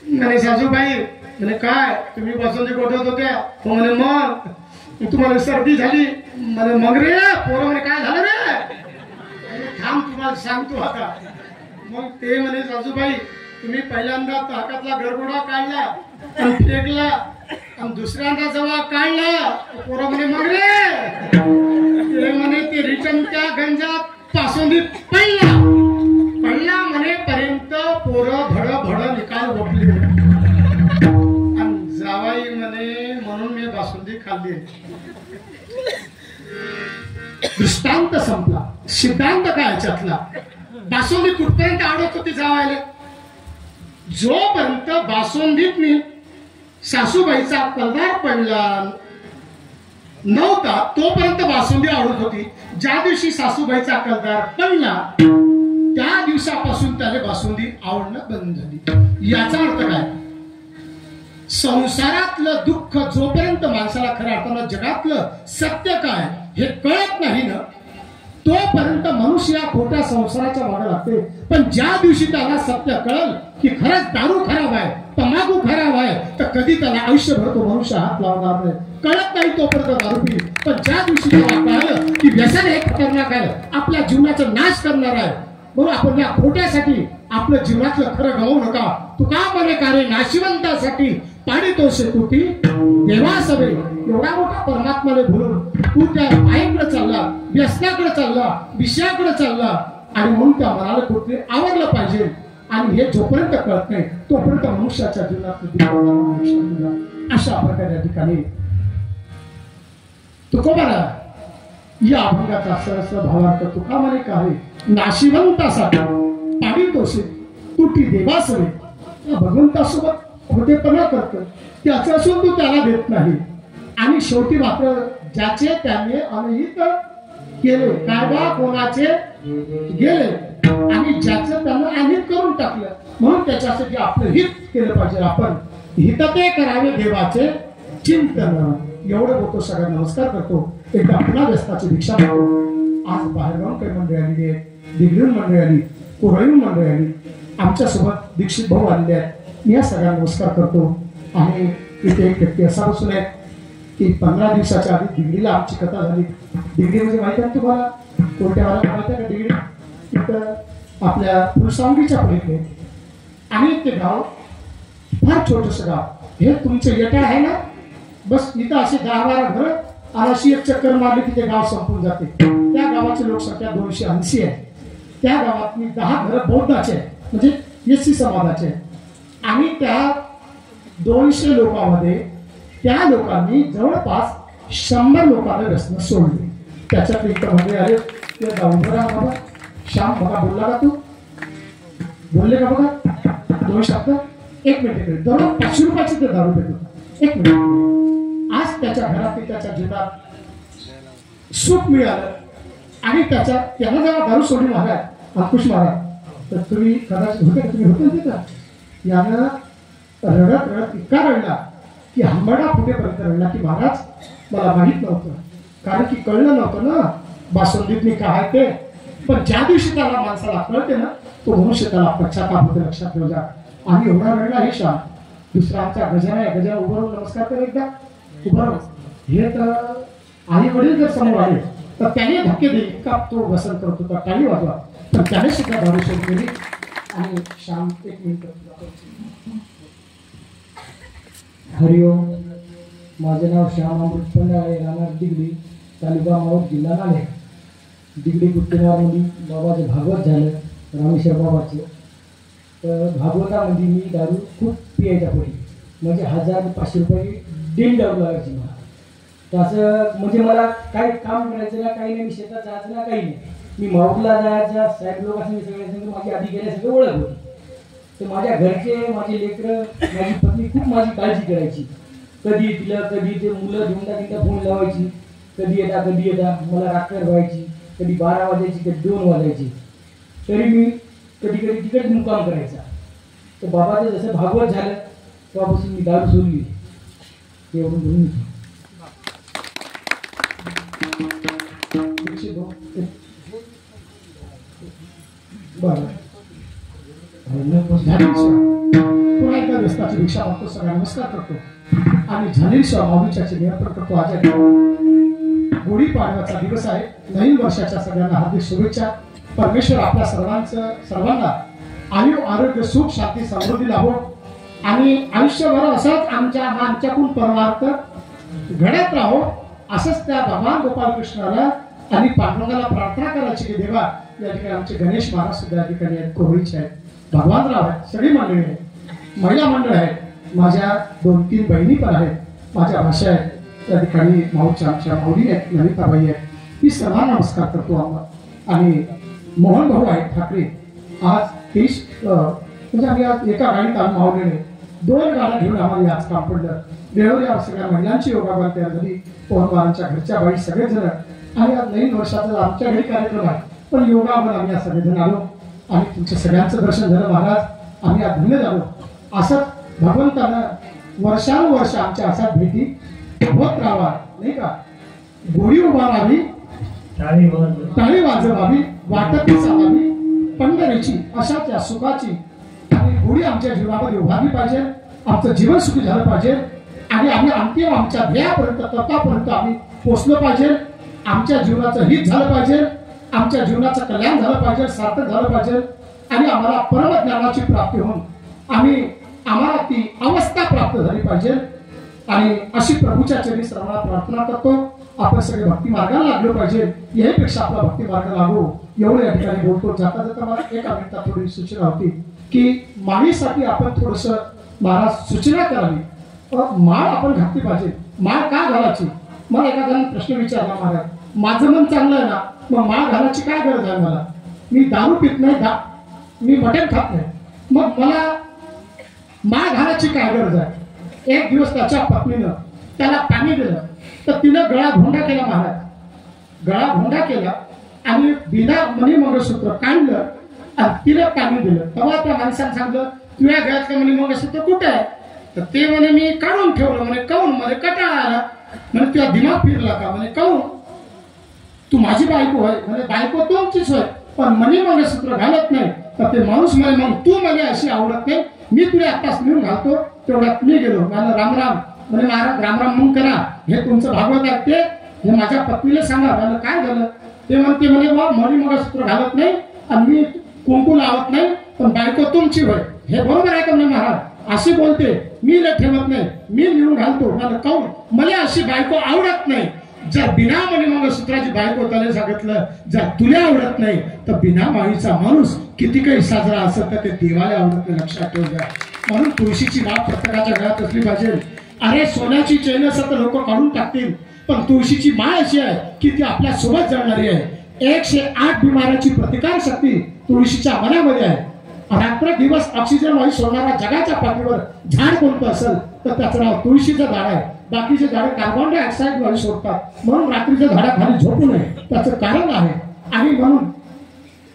A: म्हणे सासूबाई म्हणे काय तुम्ही बासुंदी गोठवत होत्या? म्हणे मग तुम्हाला सर्दी झाली. म्हणे मग रे पोरं म्हणे काय झालं रे? थांब तुम्हाला सांगतो आता. मग ते म्हणे सासूबाई तुम्ही पहिल्यांदा ताकातला गरगोडा काढला आणि फेकला आणि दुसऱ्यांदा जेव्हा काढला पोरं म्हणे मग रे. ते म्हणे ते रिटर्न त्या गंजात बासुंदी पडला म्हणे पर्यंत पोरं भड भड निकाल गोठले. आणि जावाई म्हणे म्हणून मी बासुंदी खाल्ली. दृष्टांत संपला. सिद्धांत काय याच्यातला? बासुंदी कुठपर्यंत आवडत होती जावायला? जोपर्यंत बासुंदीत मी सासूबाईचा कलदार पडला नव्हता तोपर्यंत बासुंदी आवडत होती. ज्या दिवशी सासूबाईचा कलदार पडला त्या दिवसापासून त्याला बासुंदी आवडणं बंद झाली. याचा अर्थ काय? संसारातलं दुःख जोपर्यंत माणसाला खऱ्या अर्थानं जगातलं सत्य काय हे कळत नाही ना तोपर्यंत मनुष्य या खोट्या संसाराच्या मागे लागते. पण ज्या दिवशी त्याला सत्य कळल की खरंच दारू खराब आहे, तंबाखू खराब आहे, तर कधी त्याला आयुष्यभर तो मनुष्य हात लावणार नाही. कळत नाही तोपर्यंत दारू पिईल. पण ज्या दिवशी त्याला कळलं की व्यसन हे खतरनाक आहे, आपल्या जीवनाचा नाश करणार आहे, म्हणून आपण या खोट्यासाठी आपल्या जीवनातलं खरं गमावू नका. तुका म्हणे कार्य नाशिवंतासाठी पाडितोषे तुटी देवासवे. एवढा मोठा परमात्माने बोलून तू त्या आईकडे चालला, व्यसनाकडे चालला, विषयाकडे चालला आणि म्हणून त्या मनाला कुठे आवडलं पाहिजे. आणि हे जोपर्यंत कळत नाही तोपर्यंत मनुष्याच्या जीवनात अशा प्रकारे या ठिकाणी तुकोबाला या अभंगाचा सरस भावार्थ तुका म्हणे काय नाशिवंतासाठी पाडितोषे तुटी देवासवे. भगवंतासोबत खोटेपणा करतो त्याचं असून तू त्याला देत नाही. आणि शेवटी मात्र ज्याचे त्याने अनहित केले काय बा कोणाचे गेले आणि ज्याचं त्यानं अनहित करून टाकलं म्हणून त्याच्यासाठी आपलं हित केलं पाहिजे. आपण हित ते करावे देवाचे चिंतन. एवढं बोलतो. सगळ्यांना नमस्कार करतो. एकदा पुन्हा व्यस्ताची दीक्षा करतो. आज बाहेरगाव काही मंडळी आलेली आहे, दिग्रीहून मंडळी आली, कोरळीहून मंडळी आली, आमच्यासोबत दीक्षित भाऊ आलेले आहेत. मी या सगळ्यांना नमस्कार करतो. आणि इथे एक व्यक्ती असा बसून आहे की 15 दिवसाच्या आधी दिगडीला आमची कथा झाली. दिगडी म्हणजे माहिती आहे तुम्हाला? कोणत्या वाला माहिती आहे का दिगडी? इथं आपल्या फुलसावंगीच्या पलीकडे. आणि ते गाव फार छोटंसं गाव. हे तुमचं येटा आहे ना, बस इथं अशी 10-12 घरं आणि अशी एक चक्कर मारली की ते गाव संपून जाते. त्या गावाची लोकसंख्या 280 आहे. त्या गावात 10 घरं बौद्धाचे आहे, म्हणजे एससी समाजाचे आहे. आणि त्या 200 लोकांमध्ये त्या लोकांनी जवळपास 100 लोकांना व्यसन सोडले. त्याच्यात एक म्हणजे अरे ते उभं बाबा श्याम बघा बोलला का तू? बोलले का बघा 2 शब्द? 1 मिनिट. दररोज 500 रुपयाची ते दारू देत होता. 1 मिनिट. आज त्याच्या घरात त्याच्या जीवनात सुख मिळालं आणि त्यानं जेव्हा दारू सोडली महाराज अंकुश महाराज तर तुम्ही कदाचित होते का? तुम्ही होते का? यानं रडत रडत इतका रडला की हंबडा फुटेपर्यंत रडला की महाराज मला माहीत नव्हतं. कारण की कळलं नव्हतं ना बासुंदीतनी काय ते. पण ज्या दिवशी त्याला माणसाला कळते ना तो मनुष्य त्याला पश्चाताप होते. लक्षात ठेवला. आणि एवढा रडला हे श्याम. दुसरा आमचा गजा आहे. गजा उभं राहून नमस्कार कर एकदा. उभं राहून. हे तर आई वडील जर समोर आले तर त्याने धक्के दिले का तो व्यसन करत होता. टाळी वाजवा. पण त्याने सुद्धा दारू सोड केली. आणि श्याम 1 मिनिट.
B: हरिओम. माझं नाव श्याम अमृत पंडाळे, राहणार दिगडी, तालुका माऊर, जिल्हा नांदेड. दिगडी कुट्टेवारमध्ये बाबाचं भागवत झालं रामेश्वर बाबाचं. तर भागवतामध्ये मी दारू खूप पियायचा पडी. म्हणजे 1000-500 रुपये डेली दारू लागायची मला. तर असं म्हणजे मला काही काम करायचं ना, काही नाही, मी शेतात जायचं ना, काही नाही. मी माऊरला जायच्या साहेब लोक असं सगळ्यांसंग माझी आधी गेल्यासंग ओळख होती. तर माझ्या घरचे, माझे लेकरं, माझी पत्नी खूप माझी काळजी करायची. कधी तिला कधी ते मुलं धुंडा फोन लावायची, कधी येता मला रात्र व्हायची. कधी 12 वाजायची, कधी 2 वाजायची. तरी मी कधी कधी तिकडे मुक्काम करायचा. तर बाबाचं जसं भागवत झालं तेव्हापासून मी दारू सोडली. एवढं बोलून
A: बरं पुन्हा एकदा व्यस्ताची दीक्षा मागतो. सगळ्यांना नमस्कार करतो. आणि झालेल्या माऊलीच्या नियंत्रण करतो. आज गुढीपाडव्याचा दिवस आहे. नवीन वर्षाच्या सगळ्यांना हार्दिक शुभेच्छा. परमेश्वर आपल्या सर्वांना आयु आरोग्य सुख शांती समृद्धी लाभो आणि आयुष्यभर असंच आमच्याकडून परमार्थ घडत राहो. असंच त्या भगवान गोपालकृष्णाला आणि पांडुरंगाला प्रार्थना करायची की देवा या ठिकाणी आमचे गणेश महाराज सुद्धा या ठिकाणी आहेत, कोहळीचे आहेत, भगवानराव आहेत, सगळी मंडळी आहेत, महिला मंडळ आहेत, माझ्या 2-3 बहिणी पण आहेत, माझ्या भाषा आहेत, त्या ठिकाणी माऊच्या आमच्या माऊली आहेत, ललिताबाई आहेत. मी सर्वांना नमस्कार करतो. आणि मोहन भाऊ आहेत ठाकरे. आज 30 म्हणजे आम्ही आज एका गाडीत आम्ही मावलेले 2 गाड्या घेऊन आम्हाला आज काम पडलं. वेळोवेळी सगळ्या महिलांची योगाबाद तयार झाली. पवन महाराजांच्या घरच्या बाई सगळेजण. आणि आज नवीन वर्षाचा आमच्या घरी कार्यक्रम आहे, पण योगावर आम्ही आज सगळेजण आलो आणि तुमच्या सगळ्यांचं दर्शन झालं महाराज. आम्ही आज धन्य झालो. असं भगवंतानं वर्षानुवर्ष आमच्या अशा भेटी होत राहावा, नाही का. गोडी उभारावी, टाळी वाजवावी, वाटती चालावी पंढरीची अशाच्या सुखाची. आणि गोडी आमच्या जीवनामध्ये उभारली पाहिजे. आमचं जीवन सुखी झालं पाहिजे आणि आम्ही अंतिम आमच्या ध्येयापर्यंत तत्वापर्यंत आम्ही पोचलो पाहिजे. आमच्या जीवनाचं हित झालं पाहिजे, आमच्या जीवनाचं कल्याण झालं पाहिजे, सार्थक झालं पाहिजे आणि आम्हाला परमज्ञानाची प्राप्ती होऊन आम्हाला ती अवस्था प्राप्त झाली पाहिजे. आणि अशी प्रभूच्या चरणी सर्वांना प्रार्थना करतो. आपण सगळे भक्ती मार्गाला लागलो पाहिजे. याहीपेक्षा आपला भक्ती मार्ग लागू एवढं या ठिकाणी बोलतो. जाता जाता मला एका मिनिटात थोडी सूचना होती की माळीसाठी आपण थोडस महाराज सूचना करावी. माळ आपण घातली पाहिजे. माळ का घालायची? मला एका जणांनी प्रश्न विचारला, महाराज माझं मन चांगलं आहे ना, मग माळ घालायची काय गरज आहे? मला मी दारू पित नाही, मी मटण खात नाही, मग मला माळ घालायची काय गरज आहे? एक दिवस त्याच्या पत्नीनं त्याला पाणी दिलं तर तिनं गळा भोंडा केला. महाराज गळा भोंडा केला आणि बिना मणी मंगळसूत्र काढलं आणि तिला पाणी दिलं. तेव्हा त्या माणसाने सांगितलं, तुझ्या गळ्यातलं मणी मंगळसूत्र कुठे आहे? तर ते म्हणे मी काढून ठेवलं. म्हणे काऊन? म्हणे कंटाळा आला. म्हणे तुझा दिमाग फिरला का? म्हणे काऊन? तू माझी बायको आहे. म्हणे बायको तुमचीच होय, पण मणी मंगळसूत्र घालत नाही. तर ते माणूस म्हणे मग तू मला अशी आवडत नाही, मी तुला आत्ताच नेऊन घालतो. तेवढ्यात मी गेलो. मला राम राम. म्हणे महाराज राम राम मग करा, हे तुमचं भागवत ऐकते, हे माझ्या पत्नीला सांगा. मला काय झालं? ते म्हणते म्हणे बा मणी मंगळसूत्र घालत नाही आणि मी कुंकू लावत नाही, पण बायको तुमची होय. हे बरोबर आहे का? म्हणे महाराज अशी बोलते, मी ठेवत नाही, मी नेऊन घालतो. मला काऊन? मला अशी बायको आवडत नाही. जर बिना मणी मंगळसूत्राची बायको त्याला सांगितलं, जर तुला आवडत नाही तर बिना माळीचा माणूस किती काही साजरा असेल तर ते देवाला आवडत नाही. लक्षात ठेवूया. म्हणून तुळशीची माळ प्रत्येकाच्या घरात असली पाहिजे. अरे सोन्याची चैन असं तर लोक काढून टाकतील, पण तुळशीची माळ अशी आहे की ती आपल्या सोबत जळणारी आहे. 108 बिमाराची प्रतिकार शक्ती तुळशीच्या मनामध्ये आहे. रात्र दिवस ऑक्सिजन वायू सोडणारा जगाच्या पाठीवर झाड कोणतं असेल तर त्याचं नाव तुळशीचं झाड आहे. बाकीचे झाडं कार्बन डायऑक्साईड वायू सोडतात, म्हणून रात्रीच्या झाडाखाली झोपू नये, त्याचं कारण आहे. आणि म्हणून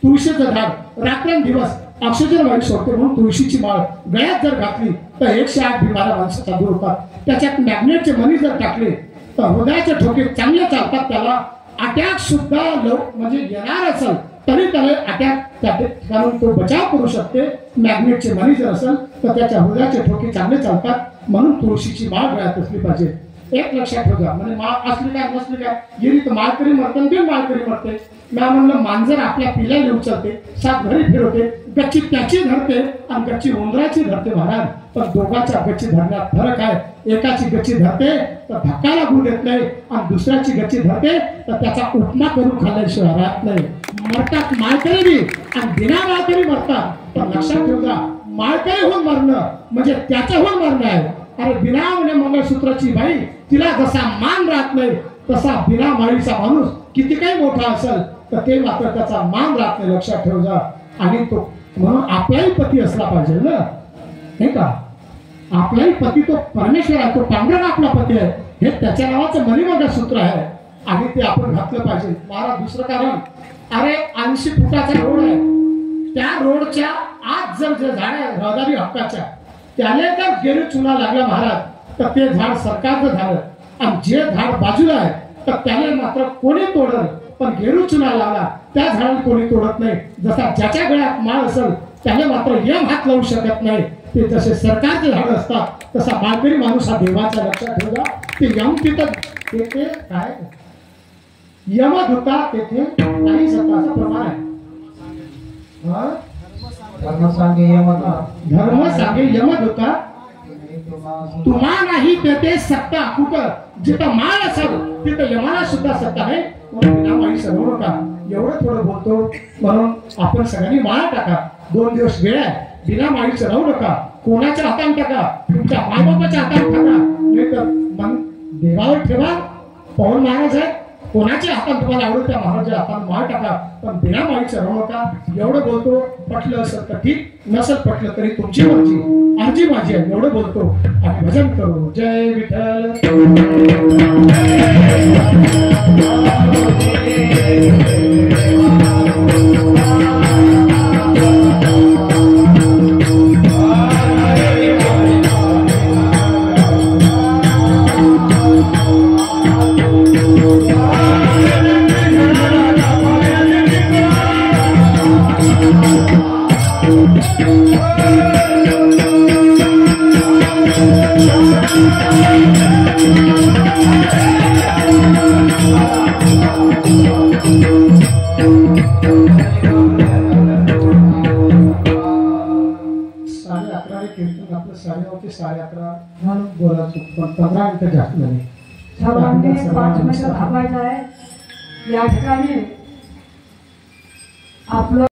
A: तुळशीचं झाड रात्रंदिवस ऑक्सिजन वायू सोडते, म्हणून तुळशीची माळ गळ्यात जर घातली तर 108 बिमाऱ्या माणसाचा दूर होतात. त्याच्यात मॅग्नेटचे मणी जर टाकले तर हृदयाचे ठोके चांगले चालतात. त्याला अटॅक सुद्धा म्हणजे येणार असेल तरी त्याला अटॅक कारण तो बचाव करू शकते. मॅग्नेटचे मणी जर असेल तर त्याच्या हृदयाचे ठोके चांगले चालतात. म्हणून तुळशीची माळ गळ्यात असली पाहिजे. एक लक्षात ठेवा. म्हणजे माळ असली काय नसली काय, गेली तर माळकरी मरते, बिन माळकरी मरते. मी म्हणलं मांजर आपल्या पिल्ल्याला उचलते, 7 घरी फिरवते, गच्ची त्याची धरते आणि गच्ची उंदराची धरते. महाराज पण दोघांच्या गच्ची धरण्यात फरक आहे. एकाची गच्ची धरते तर धक्का लागू देत नाही आणि दुसऱ्याची गच्ची धरते तर त्याचा उपमा करून खाल्ल्याशिवाय राहत नाही. मरतात माळकरी बी आणि बिना माळकरी मरतात. पण लक्षात ठेवा, माळकरी होऊन मरणं म्हणजे त्याच्याहून मरणं आहे. अरे बिना म्हणजे मंगळसूत्राची बाई तिला जसा मान राहत नाही तसा बिना माळीचा माणूस किती काही मोठा असेल तर ते मात्र त्याचा मान राहत नाही. लक्षात ठेवा. आणि तो म्हणून आपलाही पती असला पाहिजे ना, नाही का. आपलाही पती तो परमेश्वर आहे, तो पांडुरंग आपला पती आहे. हे त्याच्या नावाचं मणिमंगळसूत्र आहे आणि ते आपण घातलं पाहिजे. महाराज दुसरं कारण, अरे 80 फुटाचा रोड आहे, त्या रोडच्या आत जर जे झाड आहे रहदारी हक्काच्या त्याने जर गेरू चुना लागला महाराज तर ते झाड सरकारचं झालं आणि जे झाड बाजूला आहे तर त्याने मात्र कोणी तोडलं, पण गेरू चुना लागला त्या झाडाला कोणी तोडत नाही. जसा ज्याच्या गळ्यात माळ असेल त्याने मात्र यम हात लावू शकत नाही. ते जसे सरकारचे झाड असतात तसा माळकरी माणूस हा देवाचा. लक्षात ठेवा. ते यम तिथं तेथे काय यमत होता तेथे नाही सत्ता असं प्रमाण आहे. धर्म सांगे यमत होता तुम्हा नाही तेथे सत्ता. कुठं जिथं माळ असेल तिथं यमाला सुद्धा सत्ता आहे. बिना माळी सर्व नका. एवढं थोडं बोलतो म्हणून आपण सगळ्यांनी माळ टाका. 2 दिवस वेळ आहे. बिना माळीचं राहू नका. कोणाच्या हातात टाका, तुमच्या मायबापाच्या हातात टाका, नाही तर मन देवावर ठेवा. पवन महाराज आहे कोणाच्या हातात तुम्हाला आवडेल त्या महाराजाच्या हातात माळ टाका, पण बिना माळीचं राहू नका. एवढं बोलतो. पटलं असेल तर ठीक, नसेल पटलं तरी तुमची मर्जी, अर्जी माझी आहे. एवढं बोलतो आणि भजन करू. जय विठ्ठल. कीर्तन आपलं 11:30 ते 11:30 म्हणून बोलायचं, पण 15 मिनिटं जास्त झाली.
C: सर्वांनी 5 मिनिटं थांबायचं आहे. या ठिकाणी आपलं